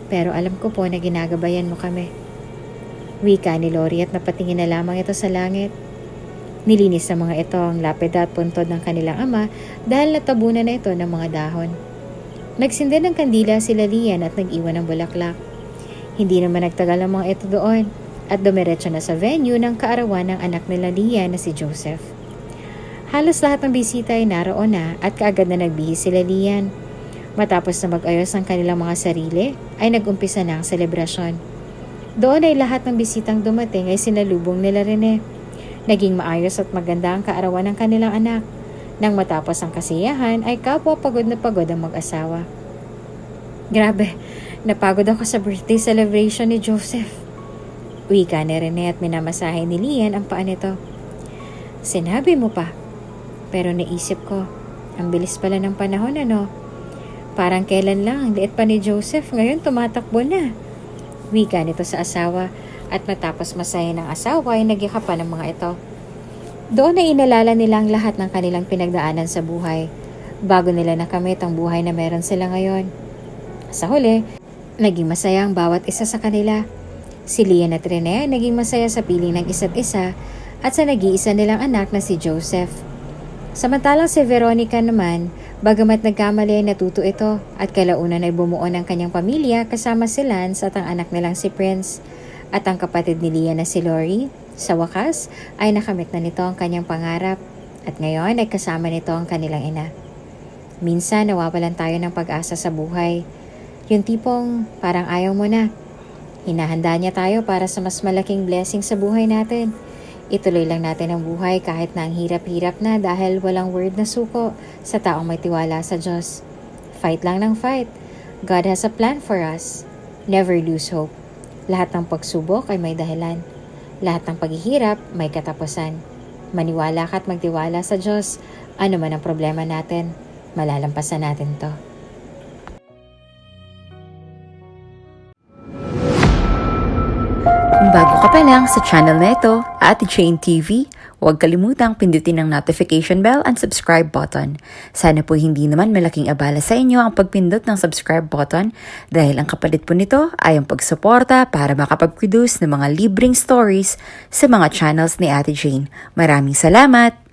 Pero alam ko po na ginagabayan mo kami. Wika ni Lori at napatingin na lamang ito sa langit. Nilinis sa mga ito ang lapida at puntod ng kanilang ama dahil natabunan na ito ng mga dahon. Nagsindi ng kandila sila Lian at nag-iwan ng bulaklak. Hindi naman nagtagal ang mga ito doon at dumiretso na sa venue ng kaarawan ng anak nila Lian na si Joseph. Halos lahat ng bisita ay naroon na at kaagad na nagbihis sila Lian. Matapos na mag-ayos ang kanilang mga sarili, ay nag-umpisa na ang selebrasyon. Doon ay lahat ng bisitang dumating ay sinalubong nila Rene. Naging maayos at maganda ang kaarawan ng kanilang anak. Nang matapos ang kasiyahan ay kapwa pagod na pagod ang mag-asawa. Grabe, napagod ako sa birthday celebration ni Joseph. Wika ni Rene at minamasahe ni Lian ang paa nito. Sinabi mo pa, pero naisip ko, ang bilis pala ng panahon ano. Parang kailan lang ang liit pa ni Joseph, ngayon tumatakbo na. Wika nito sa asawa at matapos masaya ng asawa ay nagyakapan ng mga ito. Doon ay inalala nilang lahat ng kanilang pinagdaanan sa buhay bago nila nakamit ang buhay na meron sila ngayon. Sa huli, naging masaya ang bawat isa sa kanila. Si Lian at Rene naging masaya sa piling ng isa't isa at sa nag-iisa nilang anak na si Joseph. Samantalang si Veronica naman, bagamat nagkamali ay natuto ito at kalaunan ay bumuo ng kanyang pamilya kasama si Lance at ang anak nilang si Prince at ang kapatid ni Lian na si Lori. Sa wakas ay nakamit na nito ang kanyang pangarap at ngayon ay kasama nito ang kanilang ina. Minsan nawawalan tayo ng pag-asa sa buhay. Yung tipong parang ayaw mo na. Hinahanda niya tayo para sa mas malaking blessing sa buhay natin. Ituloy lang natin ang buhay kahit na ang hirap-hirap na dahil walang word na suko sa taong may tiwala sa Diyos. Fight lang ng fight. God has a plan for us. Never lose hope. Lahat ng pagsubok ay may dahilan. Lahat ng paghihirap may katapusan. Maniwala ka at magtiwala sa Diyos. Ano man ang problema natin, malalampasan natin to. Kung bago ka pa lang sa channel na ito, Ate Jane TV, huwag kalimutang pindutin ang notification bell and subscribe button. Sana po hindi naman malaking abala sa inyo ang pagpindot ng subscribe button dahil ang kapalit po nito ay ang pagsuporta para makapag-produce ng mga libreng stories sa mga channels ni Ate Jane. Maraming salamat!